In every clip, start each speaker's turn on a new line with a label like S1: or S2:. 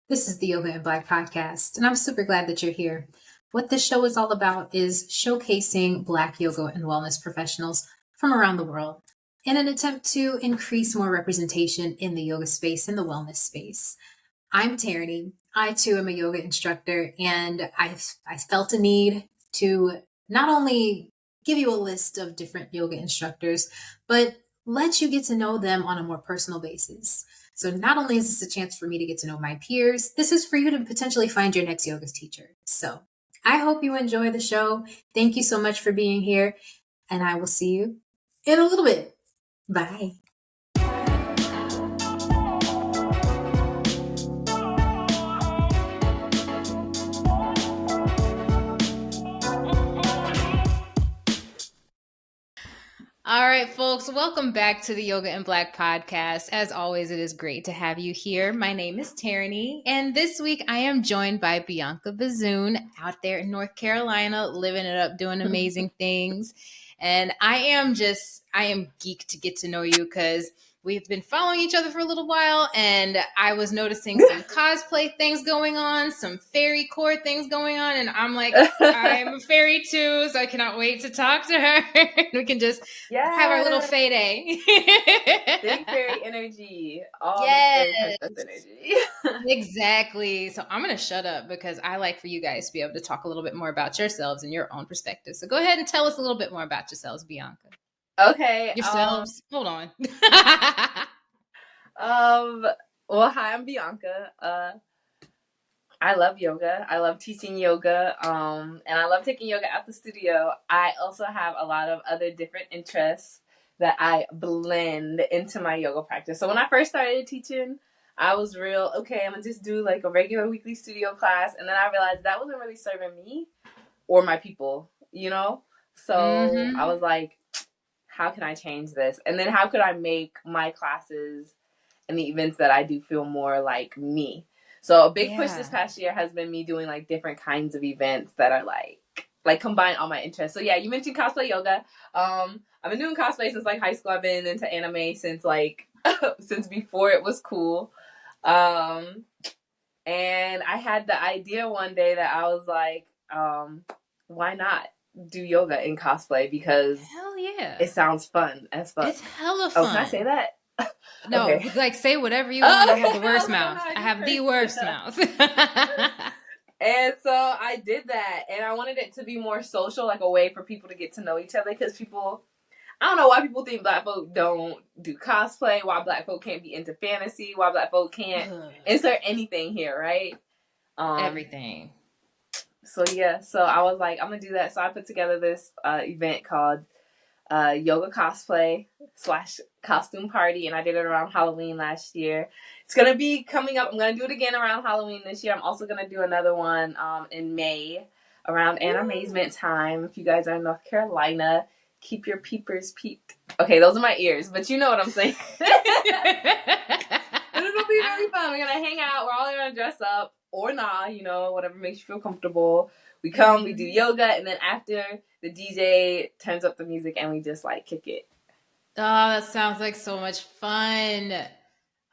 S1: This is the Yoga and Black podcast, and I'm super glad that you're here. What this show is all about is showcasing Black yoga and wellness professionals from around the world in an attempt to increase more representation in the yoga space and the wellness space. I'm Tierney. I too am a yoga instructor, and I felt a need to not only give you a list of different yoga instructors, but let you get to know them on a more personal basis. So not only is this a chance for me to get to know my peers, this is for you to potentially find your next yoga teacher. So I hope you enjoy the show. Thank you so much for being here, and I will see you in a little bit. Bye. All right, folks, welcome back to the Yoga and Black podcast. As always, it is great to have you here. My name is Tierney, and this week I am joined by Bianqa Bizune out there in North Carolina, living it up, doing amazing things. And I am geeked to get to know you because we've been following each other for a little while, and I was noticing some cosplay things going on, some fairy core things going on, and I'm like, I'm a fairy too, so I cannot wait to talk to her. We can just have our little fade day.
S2: Big fairy energy. All fairy princess energy.
S1: Exactly. So I'm going to shut up because I like for you guys to be able to talk a little bit more about yourselves and your own perspective. So go ahead and tell us a little bit more about yourselves, Bianqa.
S2: Okay.
S1: Yourselves. Hold on.
S2: Well, hi, I'm Bianqa. I love yoga. I love teaching yoga. And I love taking yoga at the studio. I also have a lot of other different interests that I blend into my yoga practice. So when I first started teaching, I was real, okay, I'm gonna just do like a regular weekly studio class. And then I realized that wasn't really serving me or my people, you know? So I was like, how can I change this? And then how could I make my classes and the events that I do feel more like me? So a big push this past year has been me doing like different kinds of events that are like combine all my interests. So yeah, you mentioned cosplay yoga. I've been doing cosplay since like high school. I've been into anime since like since before it was cool. And I had the idea one day that I was like, why not do yoga in cosplay? Because
S1: hell yeah,
S2: it sounds fun as fuck.
S1: It's hella fun.
S2: Oh, can I say that?
S1: No, okay. Like say whatever you want. I have the worst mouth. I have the worst mouth.
S2: And so I did that, and I wanted it to be more social, like a way for people to get to know each other, because people, I don't know why people think Black folk don't do cosplay, why Black folk can't be into fantasy, why Black folk can't insert anything here, right?
S1: Everything.
S2: So yeah, so I was like, I'm gonna do that. So I put together this event called yoga cosplay / costume party, and I did it around Halloween last year. It's gonna be coming up. I'm gonna do it again around Halloween this year. I'm also gonna do another one in May around Ann Amazement time. If you guys are in North Carolina, keep your peepers peeped. Okay, those are my ears, but you know what I'm saying. And it'll be really fun. We're gonna hang out. We're all gonna dress up or not, you know, whatever makes you feel comfortable. We come, we do yoga, and then after the DJ turns up the music and we just like kick it.
S1: Oh, that sounds like so much fun.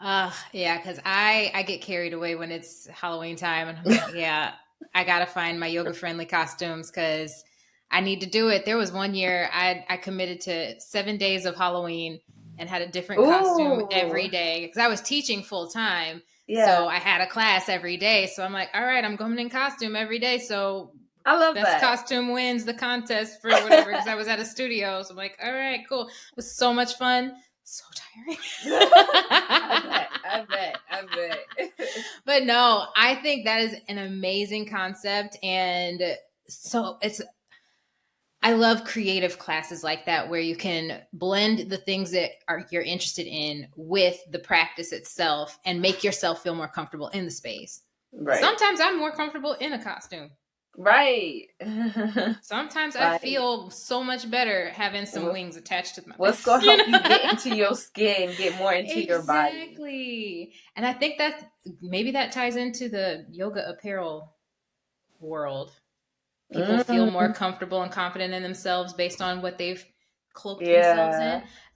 S1: Yeah, because I get carried away when it's Halloween time, and I'm like, yeah, I gotta find my yoga friendly costumes because I need to do it. There was one year I committed to 7 days of Halloween and had a different costume every day because I was teaching full time. Yeah. So I had a class every day. So I'm like, all right, I'm going in costume every day. So
S2: I love
S1: best
S2: that.
S1: costume wins the contest for whatever because I was at a studio. So I'm like, all right, cool. It was so much fun. So tiring.
S2: I bet.
S1: But no, I think that is an amazing concept. And so I love creative classes like that where you can blend the things that you're interested in with the practice itself and make yourself feel more comfortable in the space. Right. Sometimes I'm more comfortable in a costume.
S2: Right.
S1: Sometimes I feel so much better having some wings attached to my
S2: What's going to help you get into your skin, get more into your body.
S1: Exactly. And I think that maybe that ties into the yoga apparel world. People feel more comfortable and confident in themselves based on what they've cloaked themselves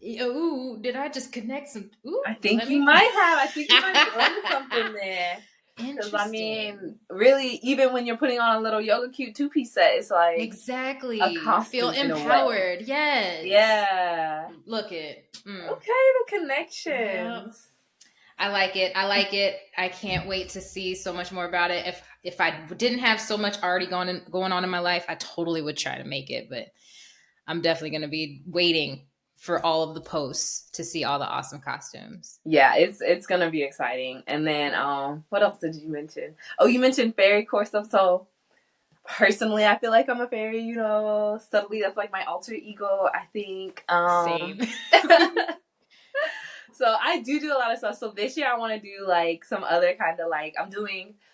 S1: in. Ooh, did I just connect some? Ooh,
S2: I think you might have. I think you might be onto something there. Because
S1: Interesting.
S2: really, even when you're putting on a little yoga cute 2-piece set, it's like
S1: Exactly.
S2: a
S1: You feel
S2: costume in a way.
S1: empowered. Yes.
S2: Yeah.
S1: Look it.
S2: Okay, the
S1: Yeah.
S2: connections.
S1: I like it. I can't wait to see so much more about it. If I didn't have so much already going on in my life, I totally would try to make it, but I'm definitely going to be waiting for all of the posts to see all the awesome costumes.
S2: Yeah, it's gonna be exciting. And then what else did you mention? Oh, you mentioned fairy core stuff. So personally, I feel like I'm a fairy, subtly that's like my alter ego, I think.
S1: Same.
S2: So I do a lot of stuff. So this year I want to do like some other kind of like I'm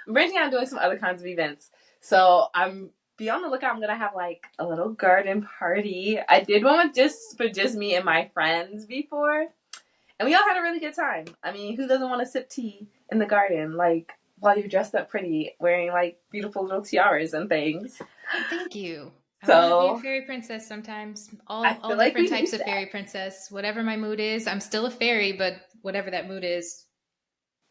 S2: branching out, doing some other kinds of events. So I'm be on the lookout. I'm gonna have like a little garden party. I did one with just me and my friends before, and we all had a really good time. I mean, who doesn't want to sip tea in the garden, like while you're dressed up pretty, wearing like beautiful little tiaras and things?
S1: Thank you. I want to be a
S2: So
S1: fairy princess sometimes.
S2: I
S1: All
S2: feel like
S1: different
S2: we
S1: types
S2: need
S1: of
S2: that,
S1: fairy princess. Whatever my mood is, I'm still a fairy, but whatever that mood is,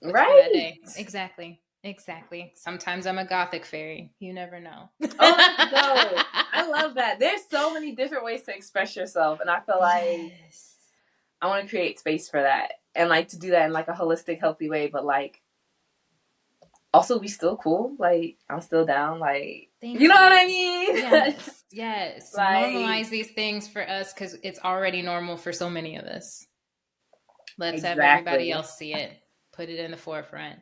S1: works for that
S2: right?
S1: day. Exactly. Exactly. Sometimes I'm a gothic fairy. You never know.
S2: Oh, that's dope. I love that. There's so many different ways to express yourself, and I feel like
S1: Yes.
S2: I want to create space for that, and like to do that in like a holistic, healthy way, but like also be still cool. Like I'm still down. Like
S1: Thank
S2: you know what
S1: you.
S2: I mean?
S1: Yes. Yes.
S2: Like
S1: Normalize these things for us because it's already normal for so many of us. Let's have everybody
S2: exactly.
S1: else see it. Put it in the forefront.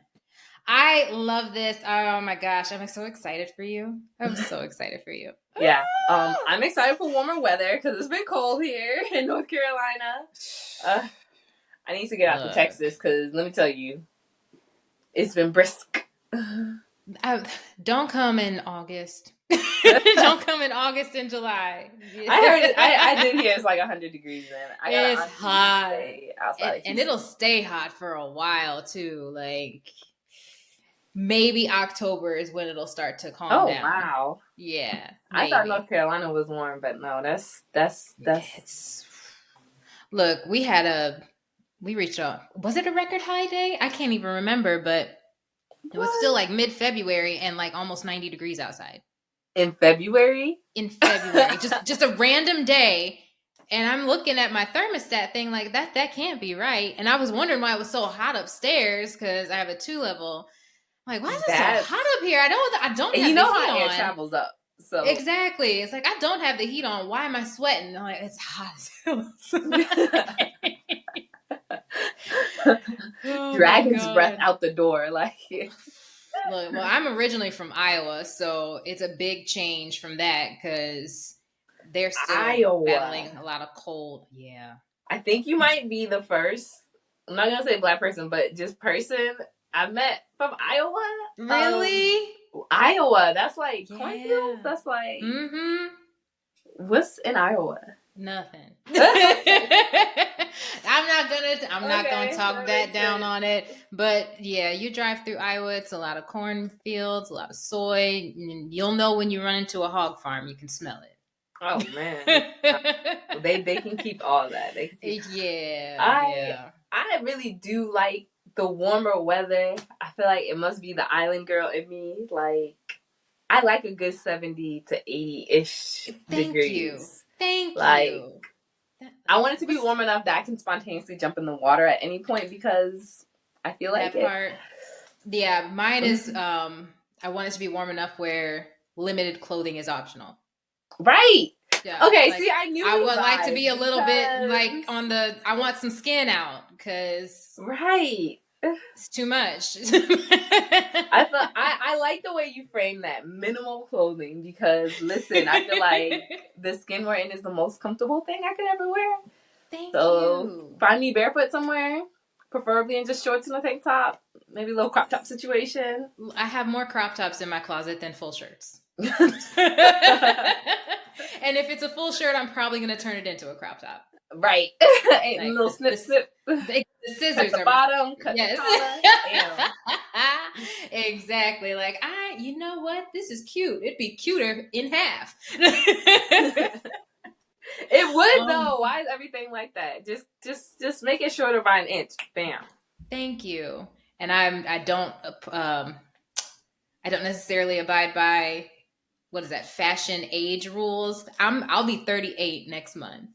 S1: I love this. Oh my gosh. I'm so excited for you. I'm so excited for you.
S2: Yeah. I'm excited for warmer weather because it's been cold here in North Carolina. I need to get out to
S1: Look.
S2: Texas because let me tell you, it's been brisk.
S1: Don't come in August. Don't come in August and July.
S2: I heard it. I did hear it's like 100 degrees in. I got
S1: It's
S2: an auntie who
S1: hot.
S2: stay outside of
S1: And
S2: Houston.
S1: it'll stay hot for a while too. Like maybe October is when it'll start to calm
S2: Oh
S1: down.
S2: wow!
S1: Yeah,
S2: I thought North
S1: maybe.
S2: Carolina was warm, but no, that's.
S1: It's look, we reached a was it a record high day? I can't even remember, but it was still
S2: What
S1: like mid-February and like almost 90 degrees outside.
S2: in February?
S1: In February. Just a random day. And I'm looking at my thermostat thing like that can't be right. And I was wondering why it was so hot upstairs because I have a 2 level. I'm like, why is it so
S2: That's
S1: hot up here? I don't
S2: and you
S1: have the
S2: know
S1: heat
S2: how air
S1: on.
S2: travels up. So
S1: Exactly. It's like I don't have the heat on. Why am I sweating? I'm like, it's hot. Oh my
S2: dragon's breath
S1: god.
S2: out the door, like
S1: Look, well, I'm originally from Iowa, so it's a big change from that because they're still
S2: Iowa.
S1: battling a lot of cold. Yeah.
S2: I think you might be the first. I'm not gonna say black person, but just person I've met from Iowa.
S1: Really?
S2: Iowa. That's like cornfields.
S1: Yeah.
S2: That's like
S1: Mm-hmm.
S2: what's in Iowa?
S1: Nothing.
S2: Okay,
S1: I'm not gonna talk
S2: that
S1: that
S2: makes
S1: down
S2: sense.
S1: on it. But yeah, you drive through Iowa, it's a lot of cornfields, a lot of soy. And you'll know when you run into a hog farm, you can smell
S2: Oh man,
S1: it.
S2: they can keep all that. They can keep.
S1: Yeah,
S2: I
S1: yeah.
S2: I really do like the warmer weather. I feel like it must be the island girl in me. Like I like a good 70 to 80-ish
S1: Thank you.
S2: degrees.
S1: Thank
S2: Like
S1: you.
S2: I want it to be
S1: What's
S2: warm enough that I can spontaneously jump in the water at any point because I feel like
S1: that
S2: it.
S1: part? Yeah, mine is
S2: Mhm.
S1: I want it to be warm enough where limited clothing is optional.
S2: Right.
S1: Yeah,
S2: Okay,
S1: like
S2: see, I knew
S1: I
S2: we
S1: would like to be
S2: vibe
S1: a little bit like
S2: because
S1: on the I want some skin out because
S2: right.
S1: it's too much.
S2: I like the way you frame that minimal clothing because listen, I feel like the skin we're in is the most comfortable thing I could ever wear.
S1: Thank
S2: So
S1: you.
S2: find me barefoot somewhere, preferably in just shorts and a tank top, maybe a little crop top situation.
S1: I have more crop tops in my closet than full shirts. And if it's a full shirt, I'm probably going to turn it into a crop top.
S2: Right. A
S1: Like
S2: little snip snip.
S1: the
S2: Cut
S1: scissors
S2: the
S1: are my
S2: bottom, cut the
S1: yes.
S2: collar. Damn.
S1: Exactly. Like you know what? This is cute. It'd be cuter in half.
S2: It would
S1: um,
S2: though. Why is everything like that? Just make it shorter by an inch. Bam.
S1: Thank you. and I don't necessarily abide by, what is that, fashion age rules. I'll be 38 next month.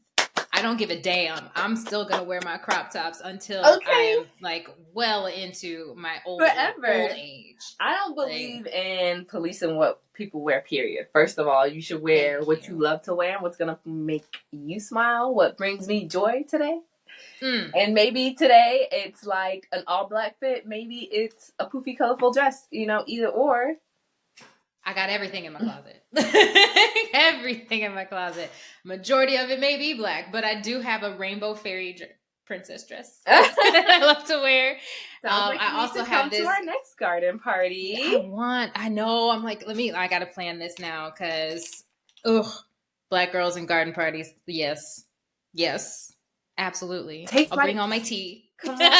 S1: I don't give a damn. I'm still gonna wear my crop tops until I
S2: Okay.
S1: am like well into my old
S2: Forever.
S1: age.
S2: I don't
S1: Like,
S2: believe in policing what people wear, period. First of all, you should wear
S1: thank
S2: what
S1: you.
S2: you love to wear and what's going to make you smile, what brings me joy today. And maybe today it's like an all black fit. Maybe it's a poofy, colorful dress, you know, either or.
S1: I got everything in my closet. Everything in my closet. Majority of it may be black, but I do have a rainbow fairy princess dress that I love to wear.
S2: Sounds like you
S1: I
S2: need
S1: also
S2: to come
S1: have this.
S2: to our next garden party.
S1: I know. I'm like, I got to plan this now because, black girls and garden parties. Yes. Yes. Absolutely.
S2: Take
S1: I'll bring
S2: flight.
S1: all my tea.
S2: Come on.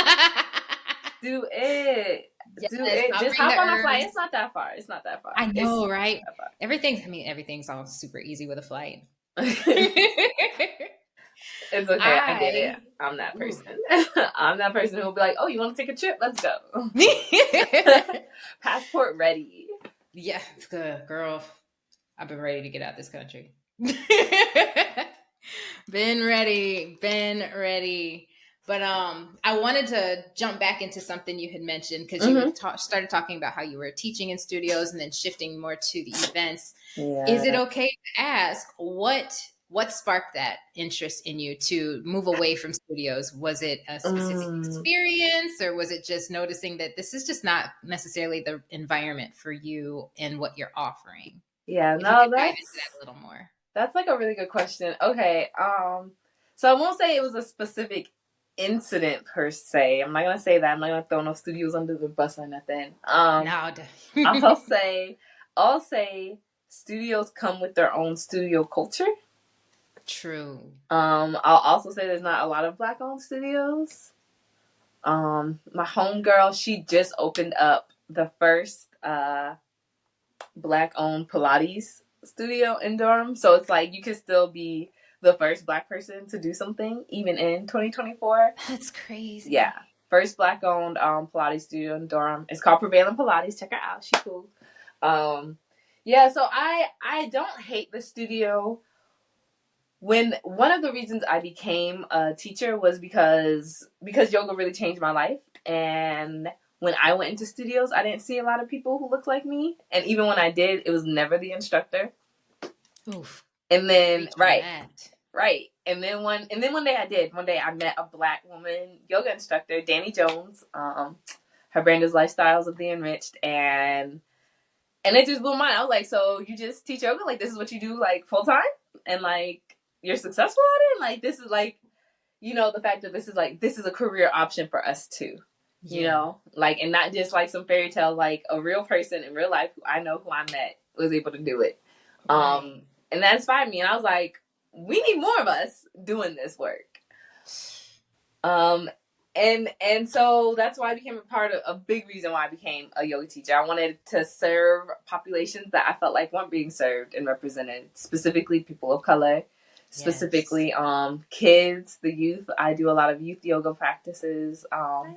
S2: Do it.
S1: Yes,
S2: Do it.
S1: I'll
S2: Just
S1: bring
S2: hop
S1: the
S2: on a flight.
S1: herbs.
S2: It's not that far. It's not that far.
S1: I know, right?
S2: That far.
S1: Everything's all super easy with a flight.
S2: It's okay. I get it. I'm that person. I'm that person who will be like, oh, you want to take a trip? Let's go. Passport ready.
S1: Yeah, good girl. I've been ready to get out this country. Been ready. But I wanted to jump back into something you had mentioned because you started talking about how you were teaching in studios and then shifting more to the events.
S2: Yeah.
S1: Is it okay to ask what sparked that interest in you to move away from studios? Was it a specific experience, or was it just noticing that this is just not necessarily the environment for you and what you're offering?
S2: Yeah,
S1: If you could dive into that a little more.
S2: That's like a really good question. Okay, so I won't say it was a specific incident per se. I'm not gonna say that. I'm not gonna throw no studios under the bus or nothing. I'll say studios come with their own studio culture.
S1: True.
S2: I'll also say there's not a lot of black-owned studios. My homegirl, she just opened up the first black-owned Pilates studio in Durham, so it's like you can still be the first black person to do something even in 2024.
S1: That's crazy.
S2: Yeah, first black-owned Pilates studio in Durham. It's called Prevailing Pilates. Check her out. She's cool. Yeah, so I don't hate the studio. When one of the reasons I became a teacher was because yoga really changed my life. And when I went into studios, I didn't see a lot of people who looked like me. And even when I did, it was never the instructor.
S1: Oof.
S2: And then right. And then one day I did. One day I met a black woman yoga instructor, Danny Jones. Her brand is Lifestyles of the Enriched, and it just blew my mind. I was like, so you just teach yoga? Like, this is what you do, like, full time? And like, you're successful at it? Like, this is like, you know, the fact that this is a career option for us too. Yeah. You know, like, and not just like some fairy tale, like a real person in real life who I know, who I met, was able to do it. Right. And that inspired me. And I was like, we need more of us doing this work. And so that's why I became a big reason why I became a yoga teacher. I wanted to serve populations that I felt like weren't being served and represented, specifically people of color, specifically kids, the youth. I do a lot of youth yoga practices, nice.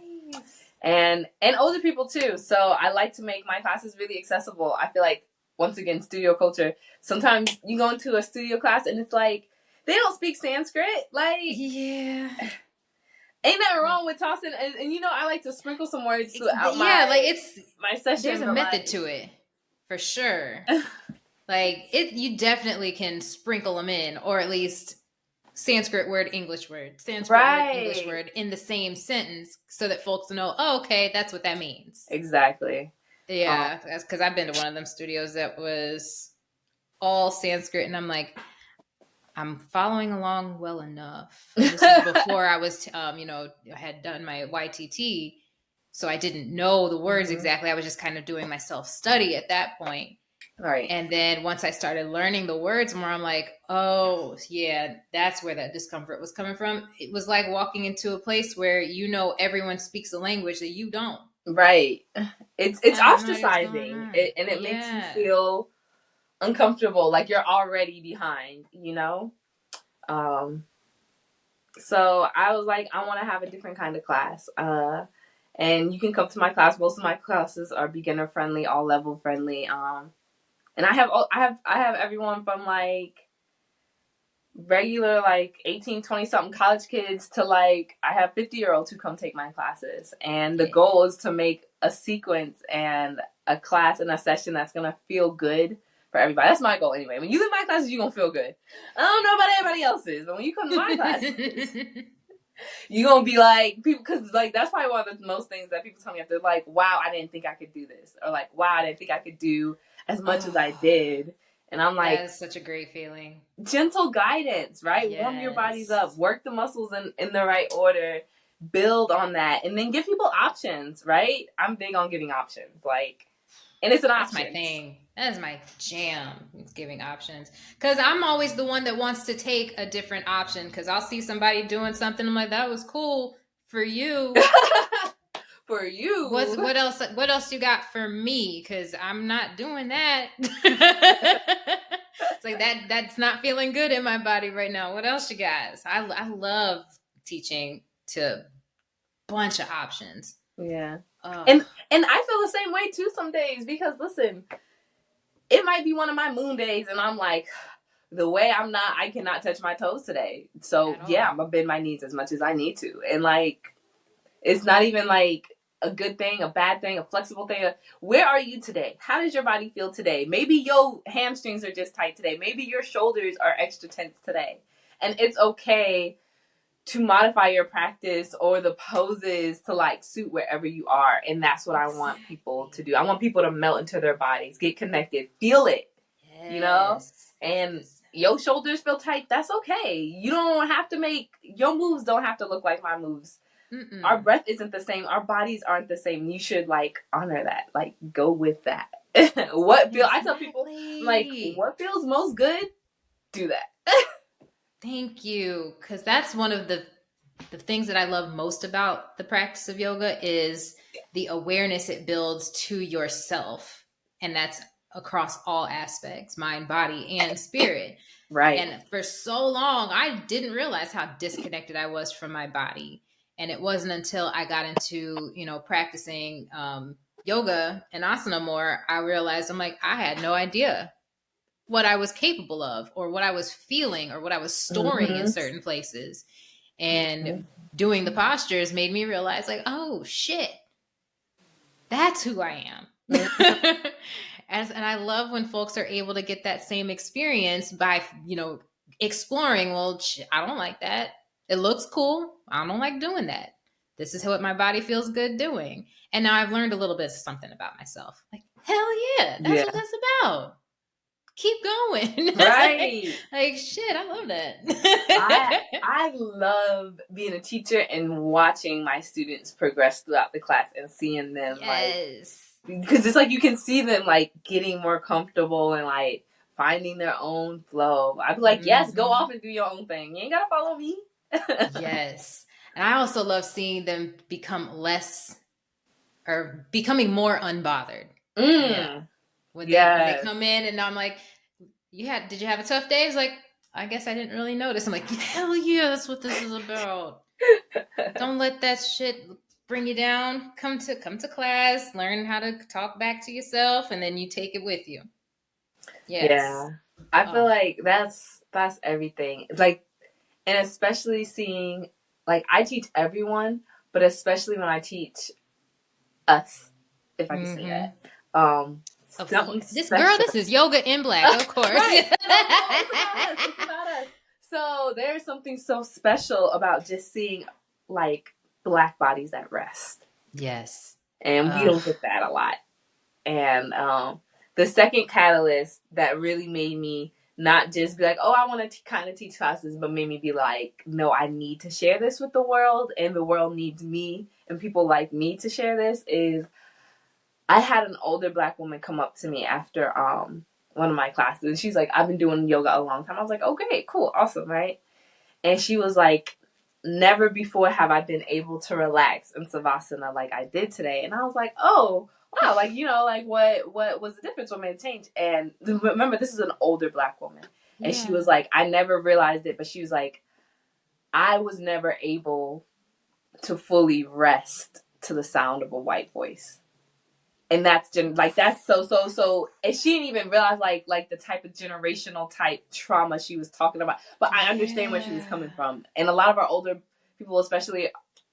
S2: and older people too. So I like to make my classes really accessible. I feel like, once again, studio culture. Sometimes you go into a studio class and it's like, they don't speak Sanskrit. Like, yeah. Ain't nothing wrong with tossing, and you know, I like to sprinkle some words throughout my session.
S1: There's a method to it, for sure. Like, you definitely can sprinkle them in, or at least Sanskrit word, English word, word, English word in the same sentence, so that folks know, oh, okay, that's what that means.
S2: Exactly.
S1: Yeah, that's because I've been to one of them studios that was all Sanskrit, and I'm like, I'm following along well enough. And this is before I was, had done my YTT, so I didn't know the words exactly. I was just kind of doing my self-study at that point. Right. And then once I started learning the words more, I'm like, oh, yeah, that's where that discomfort was coming from. It was like walking into a place where everyone speaks a language that you don't.
S2: Right. It's ostracizing, and it makes you feel uncomfortable, like you're already behind, you know? So I was like, I want to have a different kind of class. And you can come to my class. Most of my classes are beginner friendly, all level friendly. And I have everyone from like regular like 18, 20 something college kids to like I have 50-year-olds who come take my classes. And the goal is to make a sequence and a class and a session that's gonna feel good for everybody. That's my goal anyway. When you leave my classes, you're gonna feel good. I don't know about everybody else's, but when you come to my classes, you're gonna be like people, because like that's probably one of the most things that people tell me after, like, wow, I didn't think I could do this, or like, wow, I didn't think I could do as much as I did. And I'm like,
S1: that is such a great feeling.
S2: Gentle guidance, right?
S1: Yes.
S2: Warm your bodies up, work the muscles in the right order, build on that, and then give people options, right? I'm big on giving options, like, and it's an option.
S1: That's my thing. That is my jam. It's giving options, because I'm always the one that wants to take a different option, because I'll see somebody doing something, I'm like, that was cool for you.
S2: For you,
S1: what else you got for me? Because I'm not doing that. It's like that's not feeling good in my body right now. What else you guys? I love teaching to a bunch of options.
S2: Yeah. And I feel the same way too some days, because listen, it might be one of my moon days and I'm like, the way I cannot touch my toes today. So yeah, I'm gonna bend my knees as much as I need to. And like, it's not even like a good thing, a bad thing, a flexible thing. Where are you today? How does your body feel today? Maybe your hamstrings are just tight today. Maybe your shoulders are extra tense today. And it's okay to modify your practice or the poses to like suit wherever you are. And that's what I want people to do. I want people to melt into their bodies, get connected, feel it, you know? And your shoulders feel tight, that's okay. You don't have to your moves don't have to look like my moves. Mm-mm. Our breath isn't the same. Our bodies aren't the same. You should like honor that. Like go with that. I tell people, like, what feels most good? Do that.
S1: Thank you. Because that's one of the things that I love most about the practice of yoga is the awareness it builds to yourself. And that's across all aspects, mind, body, and spirit.
S2: Right.
S1: And for so long, I didn't realize how disconnected I was from my body. And it wasn't until I got into, practicing yoga and asana more, I realized I'm like, I had no idea what I was capable of or what I was feeling or what I was storing in certain places. And doing the postures made me realize like, oh shit, that's who I am. And I love when folks are able to get that same experience by, exploring, well, I don't like that. It looks cool. I don't like doing that. This is what my body feels good doing. And now I've learned a little bit of something about myself. Like, hell yeah, that's what that's about. Keep going.
S2: Right.
S1: Like, shit, I love that.
S2: I love being a teacher and watching my students progress throughout the class and seeing them because it's like you can see them like getting more comfortable and like finding their own flow. I'd be like, yes, go off and do your own thing. You ain't gotta follow me.
S1: Yes. And I also love seeing them becoming more unbothered. Yeah. When they come in and I'm like, did you have a tough day? It's like, I guess I didn't really notice. I'm like, hell yeah, that's what this is about. Don't let that shit bring you down. Come to class, learn how to talk back to yourself, and then you take it with you. Yes.
S2: Yeah. I feel like that's everything. It's like, and especially seeing, like, I teach everyone, but especially when I teach us, if I can say that.
S1: This is yoga in black, of course.
S2: Right. It's about us. So there's something so special about just seeing like Black bodies at rest.
S1: Yes.
S2: And we don't get that a lot. And the second catalyst that really made me not just be like, oh, I want to kind of teach classes, but made me be like, no, I need to share this with the world, and the world needs me and people like me to share this, is I had an older Black woman come up to me after one of my classes, and she's like, I've been doing yoga a long time. I was like, okay, cool, awesome, right? And she was like, never before have I been able to relax in Savasana like I did today. And I was like, oh, wow, like, like what was the difference? What made it change? And remember, this is an older Black woman. And she was like, I never realized it, but she was like, I was never able to fully rest to the sound of a white voice. And that's so, and she didn't even realize like the type of generational type trauma she was talking about. But I understand where she was coming from. And a lot of our older people, especially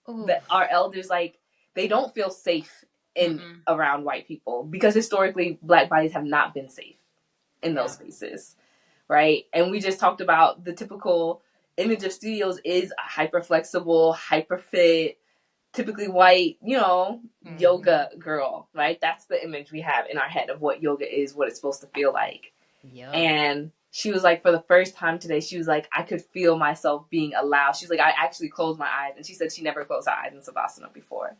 S2: our elders, like they don't feel safe in around white people because historically Black bodies have not been safe in those spaces, right? And we just talked about the typical image of studios is a hyper flexible, hyper fit, typically white, yoga girl, right? That's the image we have in our head of what yoga is, what it's supposed to feel like. Yep. And she was like, for the first time today, she was like, I could feel myself being allowed. She's like, I actually closed my eyes. And she said she never closed her eyes in Savasana before.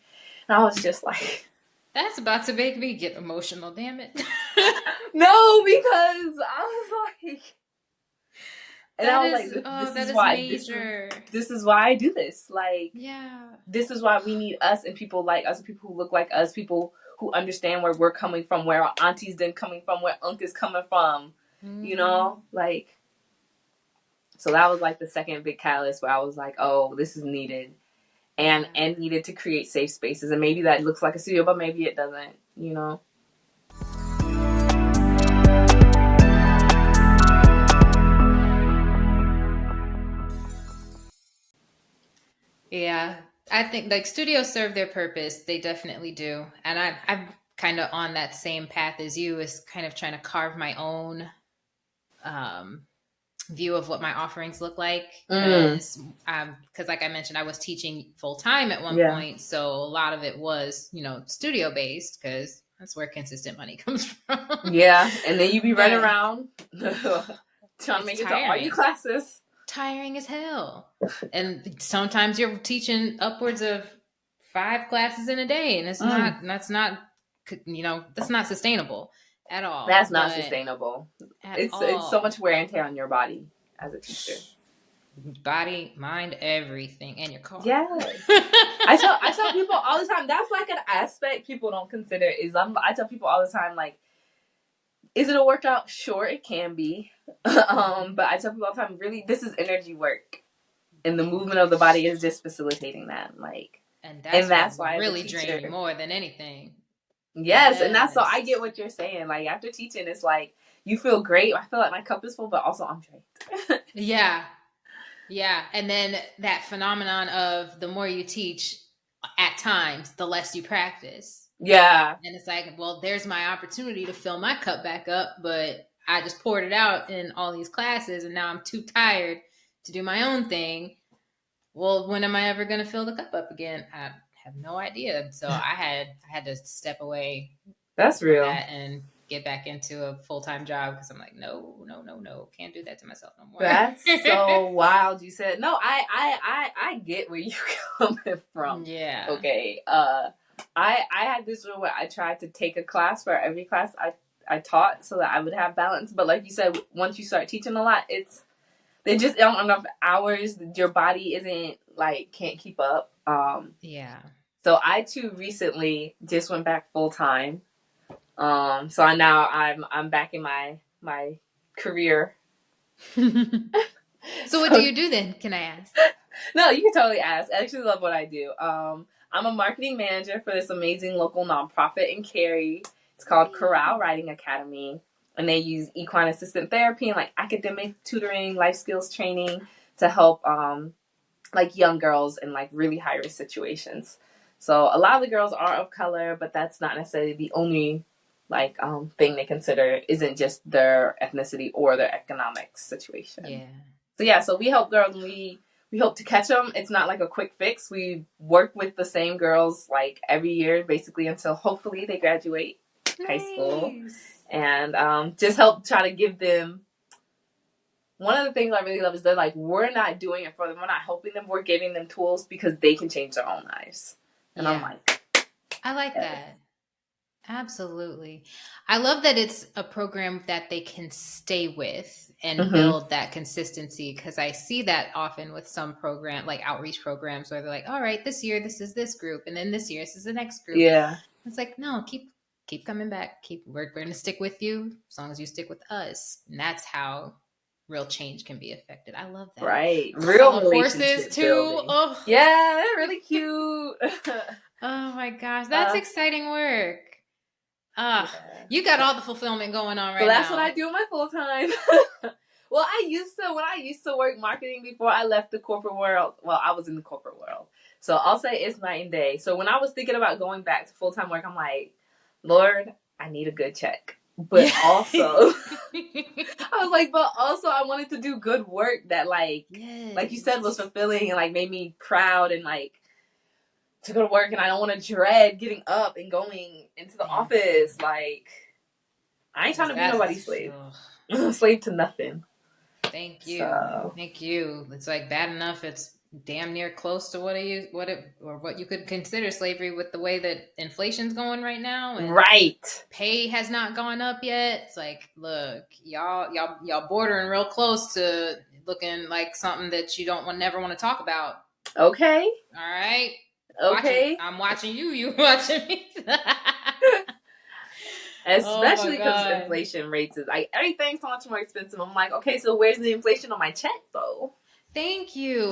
S2: And I was just like...
S1: That's about to make me get emotional, damn it.
S2: No, because I was like... And I was like, this is why I do this. Like, this is why we need us and people like us, people who look like us, people who understand where we're coming from, where our aunties then coming from, where Unc is coming from, like. So that was like the second big catalyst where I was like, oh, this is needed, and needed to create safe spaces. And maybe that looks like a studio, but maybe it doesn't,
S1: Yeah, I think like studios serve their purpose. They definitely do. And I'm kind of on that same path as you, is kind of trying to carve my own view of what my offerings look like. Because like I mentioned, I was teaching full time at one point. So a lot of it was, studio based because that's where consistent money comes from.
S2: Yeah. And then you be running around trying to make it to all your classes.
S1: Tiring as hell. And sometimes you're teaching upwards of 5 classes in a day, and that's not sustainable at all.
S2: That's not sustainable. It's so much wear and tear on your body as a teacher.
S1: Body, mind, everything, and your car.
S2: Yeah. I tell people all the time, that's like an aspect people don't consider is I tell people all the time, like, is it a workout? Sure, it can be. But I tell people all the time, really, this is energy work. And the movement of the body is just facilitating that. Like,
S1: and that's why really drain you more than anything.
S2: Yes, and that's so I get what you're saying. Like, after teaching, it's like you feel great. I feel like my cup is full, but also I'm drained.
S1: Yeah. And then that phenomenon of the more you teach at times, the less you practice.
S2: Yeah.
S1: And it's like, well, there's my opportunity to fill my cup back up, but I just poured it out in all these classes and now I'm too tired to do my own thing. Well, when am I ever going to fill the cup up again? I have no idea. So I had to step away.
S2: That's real.
S1: And get back into a full-time job because I'm like, no, can't do that to myself no more.
S2: That's so wild. You said no. I get where you're coming from.
S1: Yeah.
S2: Okay. I had this rule where I tried to take a class for every class I taught so that I would have balance. But like you said, once you start teaching a lot, they just don't have enough hours. Your body isn't can't keep up.
S1: Yeah.
S2: So I too recently just went back full time. So I'm back in my career.
S1: So what do you do then? Can I ask?
S2: No, you can totally ask. I actually love what I do. I'm a marketing manager for this amazing local nonprofit in Cary. It's called Corral Riding Academy. And they use equine assistant therapy and academic tutoring, life skills training to help young girls in really high risk situations. So a lot of the girls are of color, but that's not necessarily the only thing they consider. Isn't just their ethnicity or their economic situation. Yeah. So we help girls and we hope to catch them. It's not like a quick fix. We work with the same girls every year basically until hopefully they graduate high school. And just help try to give them. One of the things I really love is they're we're not doing it for them. We're not helping them. We're giving them tools because they can change their own lives. And I'm
S1: I like that. Absolutely. I love that it's a program that they can stay with and build that consistency, because I see that often with some program, outreach programs, where they're like, all right, this year, this is this group. And then this year, this is the next group.
S2: Yeah.
S1: It's no, keep coming back. We're going to stick with you as long as you stick with us. And that's how real change can be affected. I love that.
S2: Right.
S1: Plus, I
S2: Real
S1: love horses
S2: relationship
S1: too.
S2: building.
S1: Oh,
S2: yeah, they're really cute.
S1: oh my gosh, that's exciting work.
S2: Yeah.
S1: You got all the fulfillment going on right
S2: So that's
S1: now.
S2: what I do in my full time. Well, when I used to work marketing before I left the corporate world. Well, I was in the corporate world. So I'll say it's night and day. So when I was thinking about going back to full time work, I'm like, Lord, I need a good check. But also I was like, but also I wanted to do good work that like you said was fulfilling and like made me proud and like to go to work, and I don't want to dread getting up and going into the office. Like, I ain't trying to be nobody's slave. Slave to nothing.
S1: Thank you.
S2: So.
S1: Thank you. It's like bad enough it's damn near close to what you could consider slavery with the way that inflation's going right now. And
S2: right.
S1: Pay has not gone up yet. It's like, look, y'all bordering real close to looking like something that you never want to talk about.
S2: Okay.
S1: All right.
S2: Okay.
S1: I'm watching you. You watching me.
S2: Especially because inflation rates is like everything's so much more expensive. I'm like, okay, so where's the inflation on my check though?
S1: Thank you.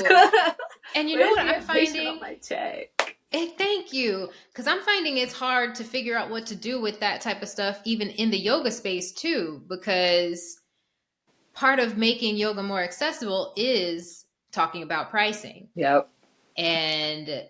S1: And you know what I'm finding
S2: on my check?
S1: Thank you. Because I'm finding it's hard to figure out what to do with that type of stuff, even in the yoga space too, because part of making yoga more accessible is talking about pricing.
S2: Yep.
S1: And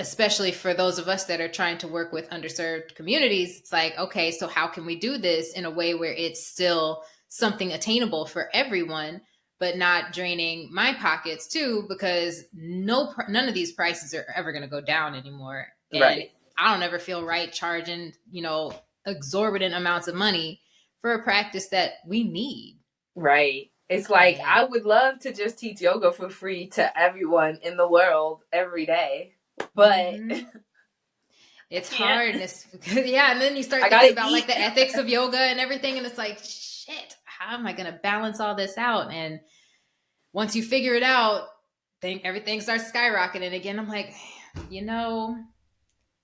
S1: especially for those of us that are trying to work with underserved communities, it's like, okay, so how can we do this in a way where it's still something attainable for everyone, but not draining my pockets too, because none of these prices are ever going to go down anymore. And right. I don't ever feel right charging, exorbitant amounts of money for a practice that we need.
S2: Right. It's like, I would love to just teach yoga for free to everyone in the world every day. But
S1: it's hard. And then you start thinking about like the ethics of yoga and everything. And it's like, shit, how am I going to balance all this out? And once you figure it out, then everything starts skyrocketing again. I'm like,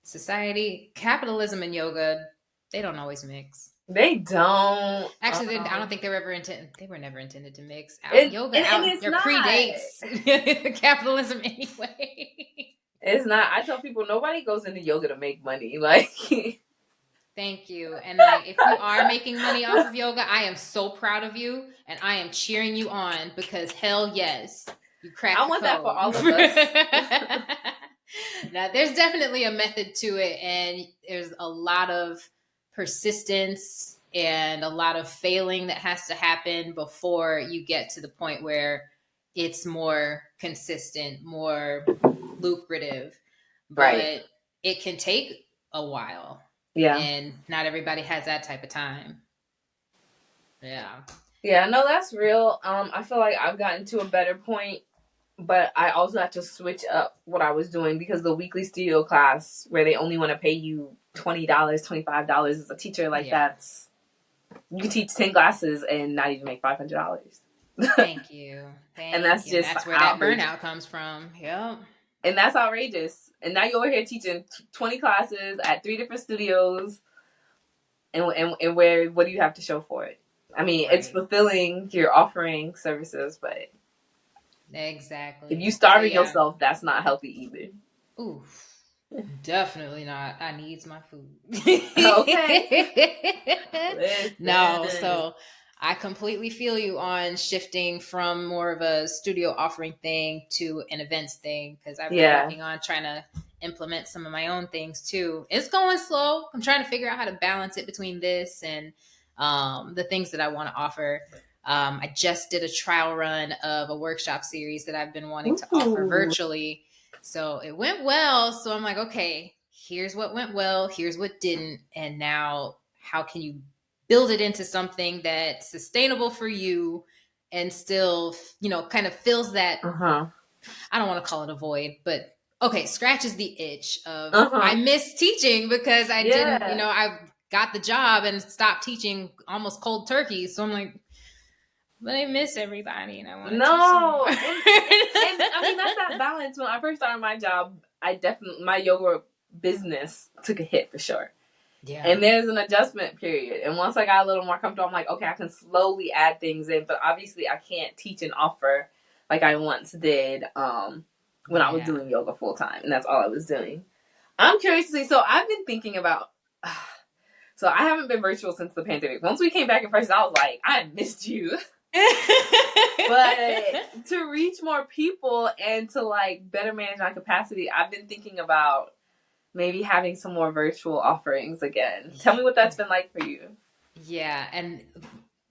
S1: society, capitalism and yoga, they don't always mix.
S2: They don't.
S1: Actually, I don't think they were ever intended. They were never intended to mix.
S2: Yoga
S1: predates capitalism anyway.
S2: It's not. I tell people nobody goes into yoga to make money. Like,
S1: thank you. And like, if you are making money off of yoga, I am so proud of you, and I am cheering you on because hell yes, you cracked. I want that for all of us. Now, there's definitely a method to it, and there's a lot of persistence and a lot of failing that has to happen before you get to the point where it's more consistent, more lucrative. Right. But it can take a while. Yeah. And not everybody has that type of time. Yeah.
S2: Yeah, no, that's real. I feel like I've gotten to a better point, but I also had to switch up what I was doing because the weekly studio class where they only want to pay you $20, $25 as a teacher, like that's, you can teach 10 classes and not even make $500.
S1: Thank you. And that's just that's where outrageous. That burnout comes from. Yep.
S2: And that's outrageous. And now you're over here teaching 20 classes at 3 different studios. And where, what do you have to show for it? I mean, It's fulfilling, you're offering services, but
S1: exactly.
S2: If you starving yourself, that's not healthy either.
S1: Ooh, definitely not. I needs my food.
S2: Okay.
S1: No, so I completely feel you on shifting from more of a studio offering thing to an events thing, because I've been working on trying to implement some of my own things too. It's going slow. I'm trying to figure out how to balance it between this and the things that I want to offer. I just did a trial run of a workshop series that I've been wanting to offer virtually. So it went well. So I'm like, okay, here's what went well. Here's what didn't. And now how can you build it into something that's sustainable for you and still, kind of fills that, I don't want to call it a void, but okay, scratches the itch of I miss teaching because I didn't, I got the job and stopped teaching almost cold turkey. So I'm like, but I miss everybody and I want to teach some more.
S2: and I mean, that's that balance. When I first started my job, my yoga business took a hit for sure.
S1: Yeah.
S2: And there's an adjustment period. And once I got a little more comfortable, I'm like, okay, I can slowly add things in. But obviously, I can't teach and offer like I once did when I was doing yoga full time. And that's all I was doing. I'm curious to see. So I've been thinking about. So I haven't been virtual since the pandemic. Once we came back in person, I was like, I missed you. But to reach more people and to like better manage my capacity, I've been thinking about maybe having some more virtual offerings again. Tell me what that's been like for you.
S1: Yeah, and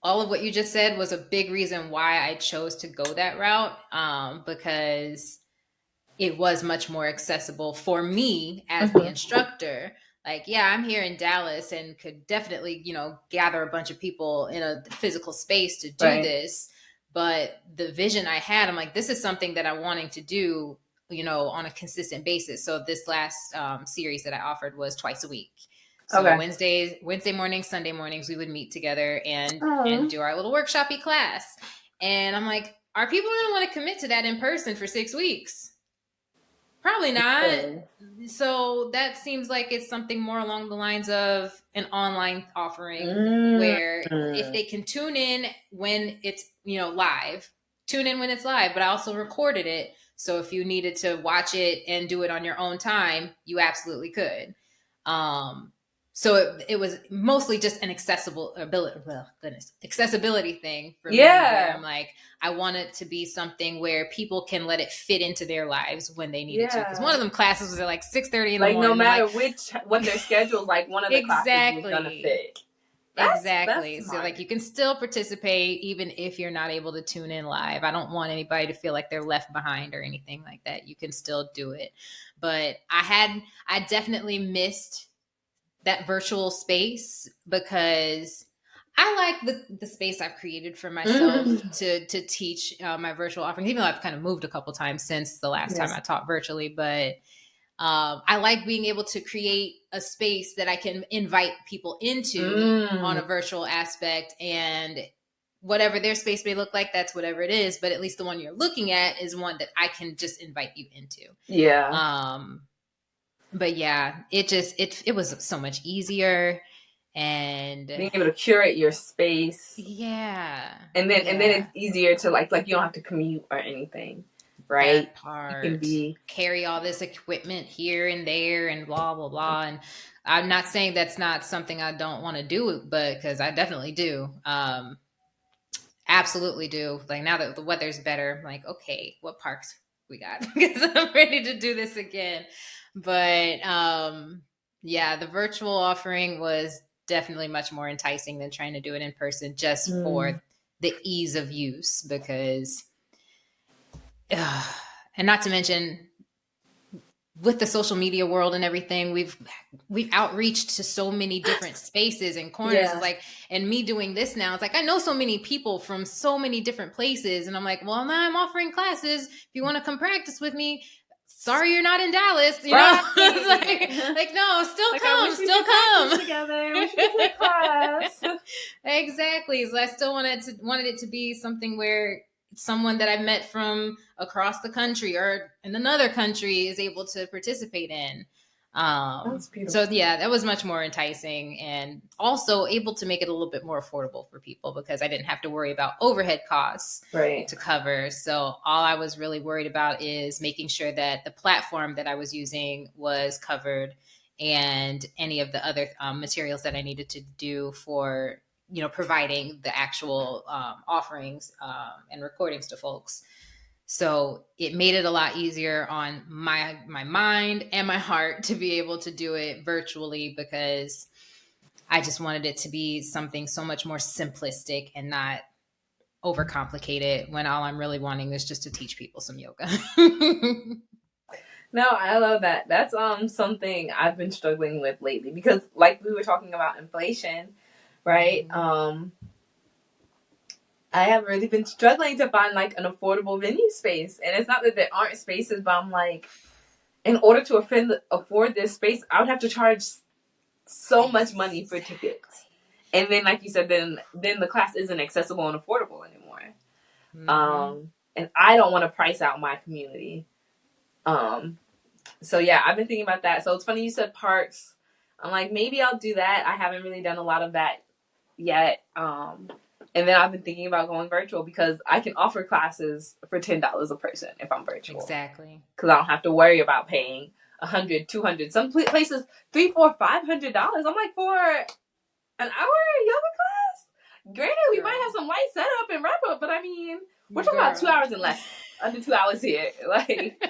S1: all of what you just said was a big reason why I chose to go that route, because it was much more accessible for me as the instructor. Like, yeah, I'm here in Dallas and could definitely, gather a bunch of people in a physical space to do this. But the vision I had, I'm like, this is something that I'm wanting to do, on a consistent basis. So this last series that I offered was twice a week. So Wednesday mornings, Sunday mornings, we would meet together and do our little workshop-y class. And I'm like, are people going to want to commit to that in person for 6 weeks? Probably not. So that seems like it's something more along the lines of an online offering where if they can tune in when it's, live, tune in when it's live, but I also recorded it. So if you needed to watch it and do it on your own time, you absolutely could. So it was mostly just an accessibility thing for me. Where I'm like, I want it to be something where people can let it fit into their lives when they need it to. Because one of them classes was at like 6:30 in the morning.
S2: No matter what their schedule's like, one of the classes was gonna fit.
S1: Exactly. So like you can still participate even if you're not able to tune in live. I don't want anybody to feel like they're left behind or anything like that. You can still do it. But I definitely missed that virtual space because I like the space I've created for myself to teach my virtual offerings, even though I've kind of moved a couple times since the last time I taught virtually. But I like being able to create a space that I can invite people into on a virtual aspect, and whatever their space may look like, that's whatever it is. But at least the one you're looking at is one that I can just invite you into.
S2: Yeah.
S1: But yeah, it was so much easier, and
S2: being able to curate your space.
S1: Yeah.
S2: And then it's easier to like you don't have to commute or anything. Right?
S1: That part.
S2: You can
S1: carry all this equipment here and there and blah blah blah. And I'm not saying that's not something I don't want to do, but because I definitely do. Absolutely do. Like now that the weather's better, I'm like, okay, what parks we got? Because I'm ready to do this again. But yeah, the virtual offering was definitely much more enticing than trying to do it in person, just for the ease of use. Because and not to mention with the social media world and everything, we've outreached to so many different spaces and corners. It's like, and me doing this now, it's like I know so many people from so many different places, and I'm like, well, now I'm offering classes. If you want to come practice with me, sorry you're not in Dallas, like no, still come
S2: together. We should take class.
S1: Exactly. So I still wanted it to be something where someone that I met from across the country or in another country is able to participate in.
S2: That's beautiful.
S1: So yeah, that was much more enticing, and also able to make it a little bit more affordable for people because I didn't have to worry about overhead costs to cover. So all I was really worried about is making sure that the platform that I was using was covered and any of the other materials that I needed to do for providing the actual offerings and recordings to folks. So it made it a lot easier on my mind and my heart to be able to do it virtually because I just wanted it to be something so much more simplistic and not overcomplicated when all I'm really wanting is just to teach people some yoga.
S2: No, I love that. That's something I've been struggling with lately because like we were talking about inflation, right? I have really been struggling to find like an affordable venue space. And it's not that there aren't spaces, but I'm like, in order to afford this space, I would have to charge so much money for tickets. And then, like you said, then the class isn't accessible and affordable anymore. And I don't want to price out my community. So yeah, I've been thinking about that. So it's funny you said parks. I'm like, maybe I'll do that. I haven't really done a lot of that yet. And then I've been thinking about going virtual because I can offer classes for $10 a person if I'm virtual.
S1: Exactly.
S2: Because I don't have to worry about paying $100, $200, some places $300, $400, $500. I'm like, for an hour yoga class? Granted, we might have some light setup and wrap up, but I mean, we're talking about 2 hours and less. Under 2 hours here. Like,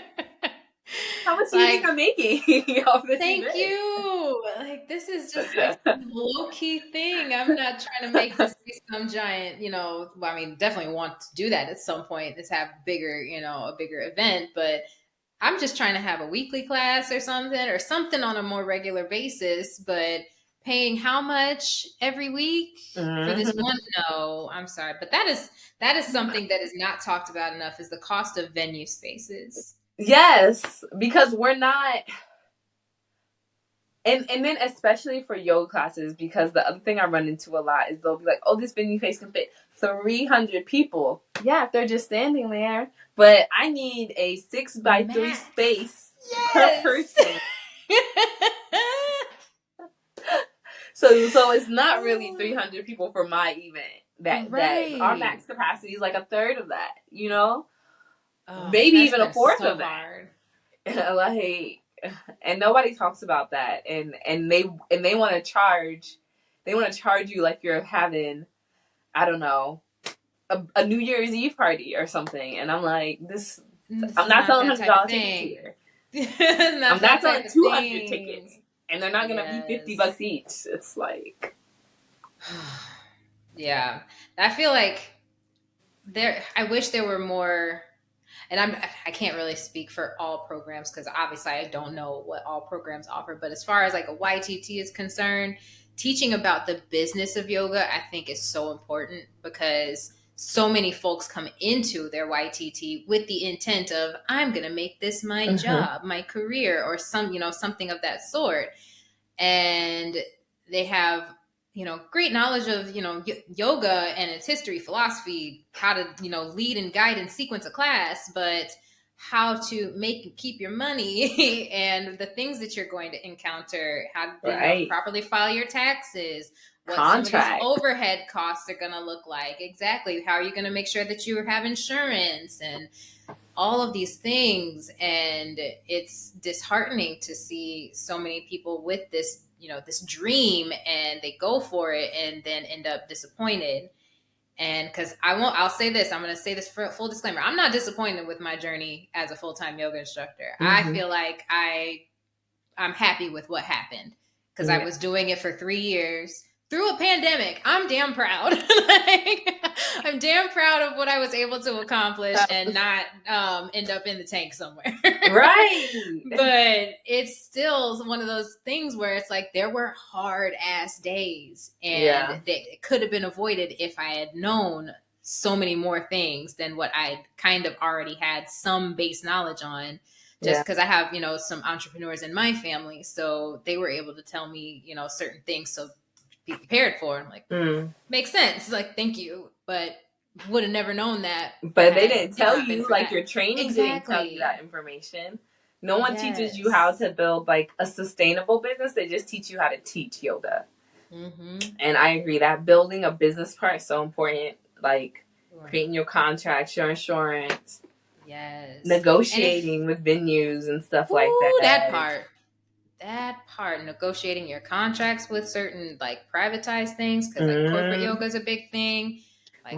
S2: how much do you think I'm making off this
S1: Thank
S2: event?
S1: you. Like, this is just like some low-key thing. I'm not trying to make this be some giant, well, I mean, definitely want to do that at some point. Let's have bigger, a bigger event, but I'm just trying to have a weekly class or something on a more regular basis, but paying how much every week for this one? No, I'm sorry. But that is something that is not talked about enough, is the cost of venue spaces.
S2: Yes, because we're not, and then especially for yoga classes, because the other thing I run into a lot is they'll be like, oh, this venue space can fit 300 people. Yeah, if they're just standing there, but I need a 6x3 space per person. So it's not really 300 people for my event. That our max capacity is like a third of that, maybe even a fourth of that. Like, and nobody talks about that, and they want to charge you like you're having, I don't know, a New Year's Eve party or something, and I'm like, I'm not selling $100 tickets here. I'm not selling 200 tickets, and they're not gonna be $50 each. It's like,
S1: yeah, I feel like I wish there were more. And I can't really speak for all programs because obviously I don't know what all programs offer. But as far as like a YTT is concerned, teaching about the business of yoga, I think is so important, because so many folks come into their YTT with the intent of, I'm going to make this my job, my career, or something of that sort. And they have great knowledge of yoga and its history, philosophy, how to lead and guide and sequence a class, but how to make and keep your money and the things that you're going to encounter, how to properly file your taxes, what some of these overhead costs are going to look like, exactly how are you going to make sure that you have insurance and all of these things. And it's disheartening to see so many people with this this dream, and they go for it and then end up disappointed. And because I'll say this, I'm going to say this for full disclaimer, I'm not disappointed with my journey as a full-time yoga instructor. I feel like I'm happy with what happened, because I was doing it for 3 years through a pandemic. I'm damn proud. I'm damn proud of what I was able to accomplish and not end up in the tank somewhere.
S2: Right.
S1: But it's still one of those things where it's like, there were hard ass days, and it could have been avoided if I had known so many more things than what I kind of already had some base knowledge on. Just because I have, some entrepreneurs in my family, so they were able to tell me, certain things, so be prepared for. I'm like, makes sense. Like, thank you, but would have never known that.
S2: But they didn't tell you, like, your training didn't tell you that information. No one teaches you how to build like a sustainable business. They just teach you how to teach yoga. And I agree that building a business part is so important. Like creating your contracts, your insurance. Negotiating with venues and stuff like that.
S1: That part, negotiating your contracts with certain like privatized things, because like corporate yoga is a big thing. Like,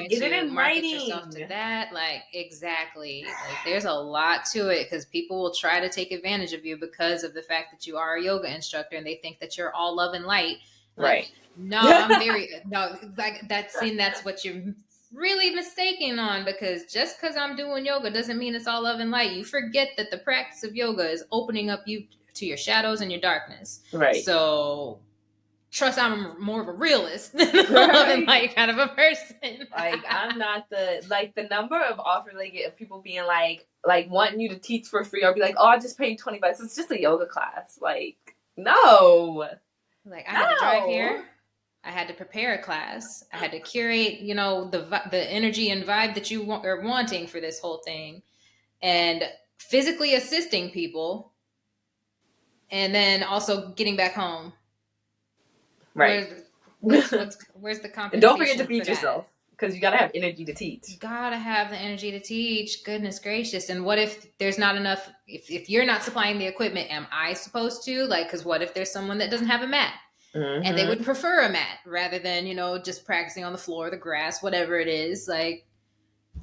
S2: get it in writing.
S1: Yourself to that, like, exactly. Like, there's a lot to it, because people will try to take advantage of you because of the fact that you are a yoga instructor, and they think that you're all love and light. Like, no, I'm very like that's what you're really mistaken on, because just because I'm doing yoga doesn't mean it's all love and light. You forget that the practice of yoga is opening up you to your shadows and your darkness. So trust I'm more of a realist than a love and light kind of a person.
S2: Like, I'm not the number of offers I get of people being like wanting you to teach for free, or be like, oh, I'll just pay you $20. It's just a yoga class. Like, no.
S1: Like, I had to drive here. I had to prepare a class. I had to curate, the energy and vibe that you are wanting for this whole thing, and physically assisting people and then also getting back home.
S2: Right.
S1: Where's the
S2: And don't forget to
S1: compensation for
S2: feed
S1: that?
S2: yourself, because you gotta have energy to teach.
S1: Gotta have the energy to teach. Goodness gracious. And what if there's not enough? If you're not supplying the equipment, am I supposed to? Like, because what if there's someone that doesn't have a mat? And they would prefer a mat rather than, just practicing on the floor, the grass, whatever it is. Like,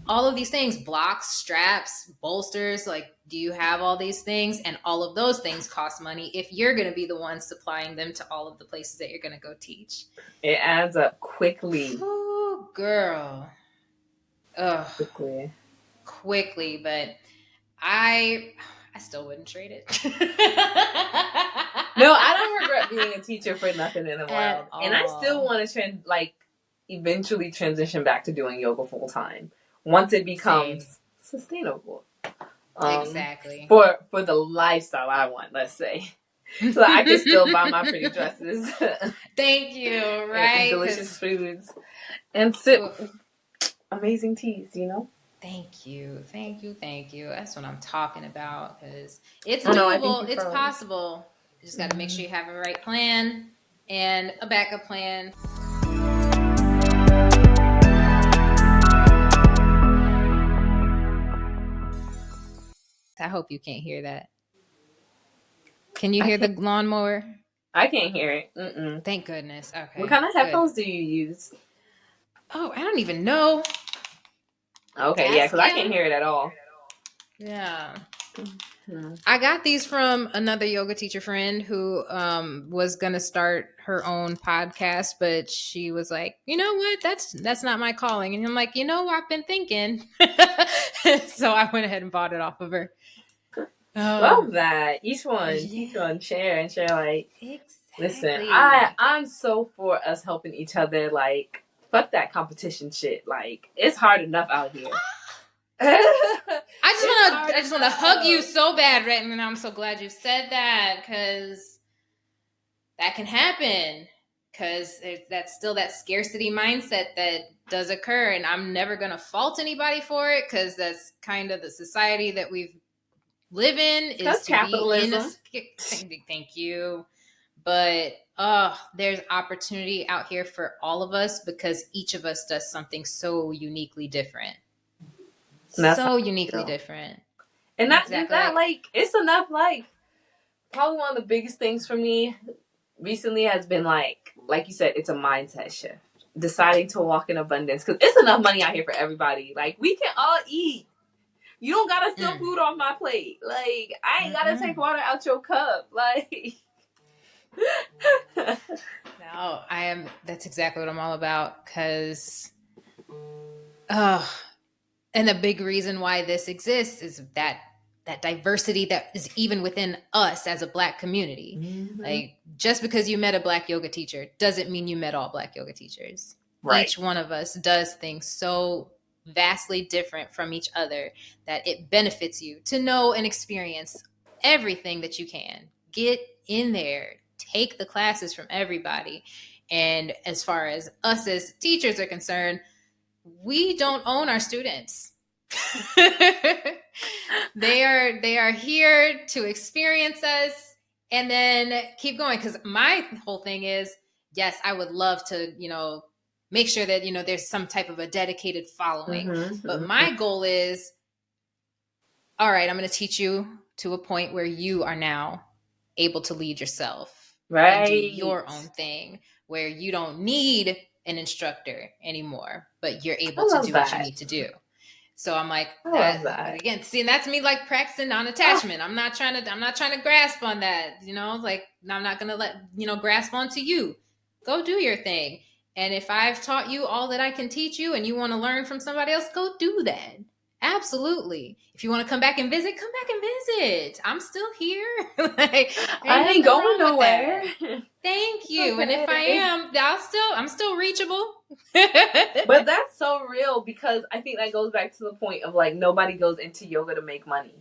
S1: all of these things, blocks, straps, bolsters, like, do you have all these things? And all of those things cost money if you're going to be the one supplying them to all of the places that you're going to go teach.
S2: It adds up quickly.
S1: Oh, girl. Ugh.
S2: Quickly.
S1: But I still wouldn't trade it.
S2: No, I don't regret being a teacher for nothing in the world. And I still want to eventually transition back to doing yoga full time once it becomes sustainable.
S1: Exactly.
S2: For the lifestyle I want, let's say. So I can still buy my pretty dresses.
S1: Thank you, right?
S2: And delicious foods. And sip amazing teas,
S1: Thank you. That's what I'm talking about, because it's doable. It's possible. You just got to make sure you have a right plan and a backup plan. I hope you can't hear that. Can you hear the lawnmower?
S2: I can't hear it. Mm-mm.
S1: Thank goodness. Okay.
S2: What kind of headphones do you use?
S1: Oh, I don't even know.
S2: Okay, yeah, because I can't hear it at all.
S1: Yeah. I got these from another yoga teacher friend who was gonna start her own podcast, but she was like, you know what, that's not my calling. And I'm like, I've been thinking. So I went ahead and bought it off of her.
S2: Love that. Each one share like, exactly. Listen, I'm so for us helping each other. Like, fuck that competition shit. Like, it's hard enough out here.
S1: I just want to hug you so bad, Renton, and I'm so glad you said that, because that can happen. Because that's still that scarcity mindset that does occur, and I'm never going to fault anybody for it, because that's kind of the society that we live in, is to capitalism. Thank you. But there's opportunity out here for all of us, because each of us does something so uniquely different. Different.
S2: And that's exactly like, it's enough. Like, probably one of the biggest things for me recently has been like you said, it's a mindset shift. Deciding to walk in abundance, because it's enough money out here for everybody. Like, we can all eat. You don't gotta steal food off my plate. Like, I ain't gotta take water out your cup. Like,
S1: no, that's exactly what I'm all about. Because, and the big reason why this exists is that diversity that is even within us as a Black community. Mm-hmm. Like, just because you met a Black yoga teacher doesn't mean you met all Black yoga teachers. Right. Each one of us does things so vastly different from each other that it benefits you to know and experience everything that you can. Get in there, take the classes from everybody. And as far as us as teachers are concerned, we don't own our students. They are here to experience us and then keep going. Because my whole thing is, yes, I would love to, make sure that, there's some type of a dedicated following. Mm-hmm. But my goal is, all right, I'm going to teach you to a point where you are now able to lead yourself. Right. And do your own thing, where you don't need an instructor anymore, but you're able to do what you need to do. So I'm like, that again, see, and that's me like practicing non-attachment. I'm not trying to grasp on that, like, I'm not going to let, grasp onto you. Go do your thing. And if I've taught you all that I can teach you and you want to learn from somebody else, go do that. Absolutely. If you want to come back and visit, come back and visit. I'm still here. Like, I ain't going nowhere. Thank you. Okay. And if I am, I'm still reachable.
S2: But that's so real, because I think that goes back to the point of, like, nobody goes into yoga to make money,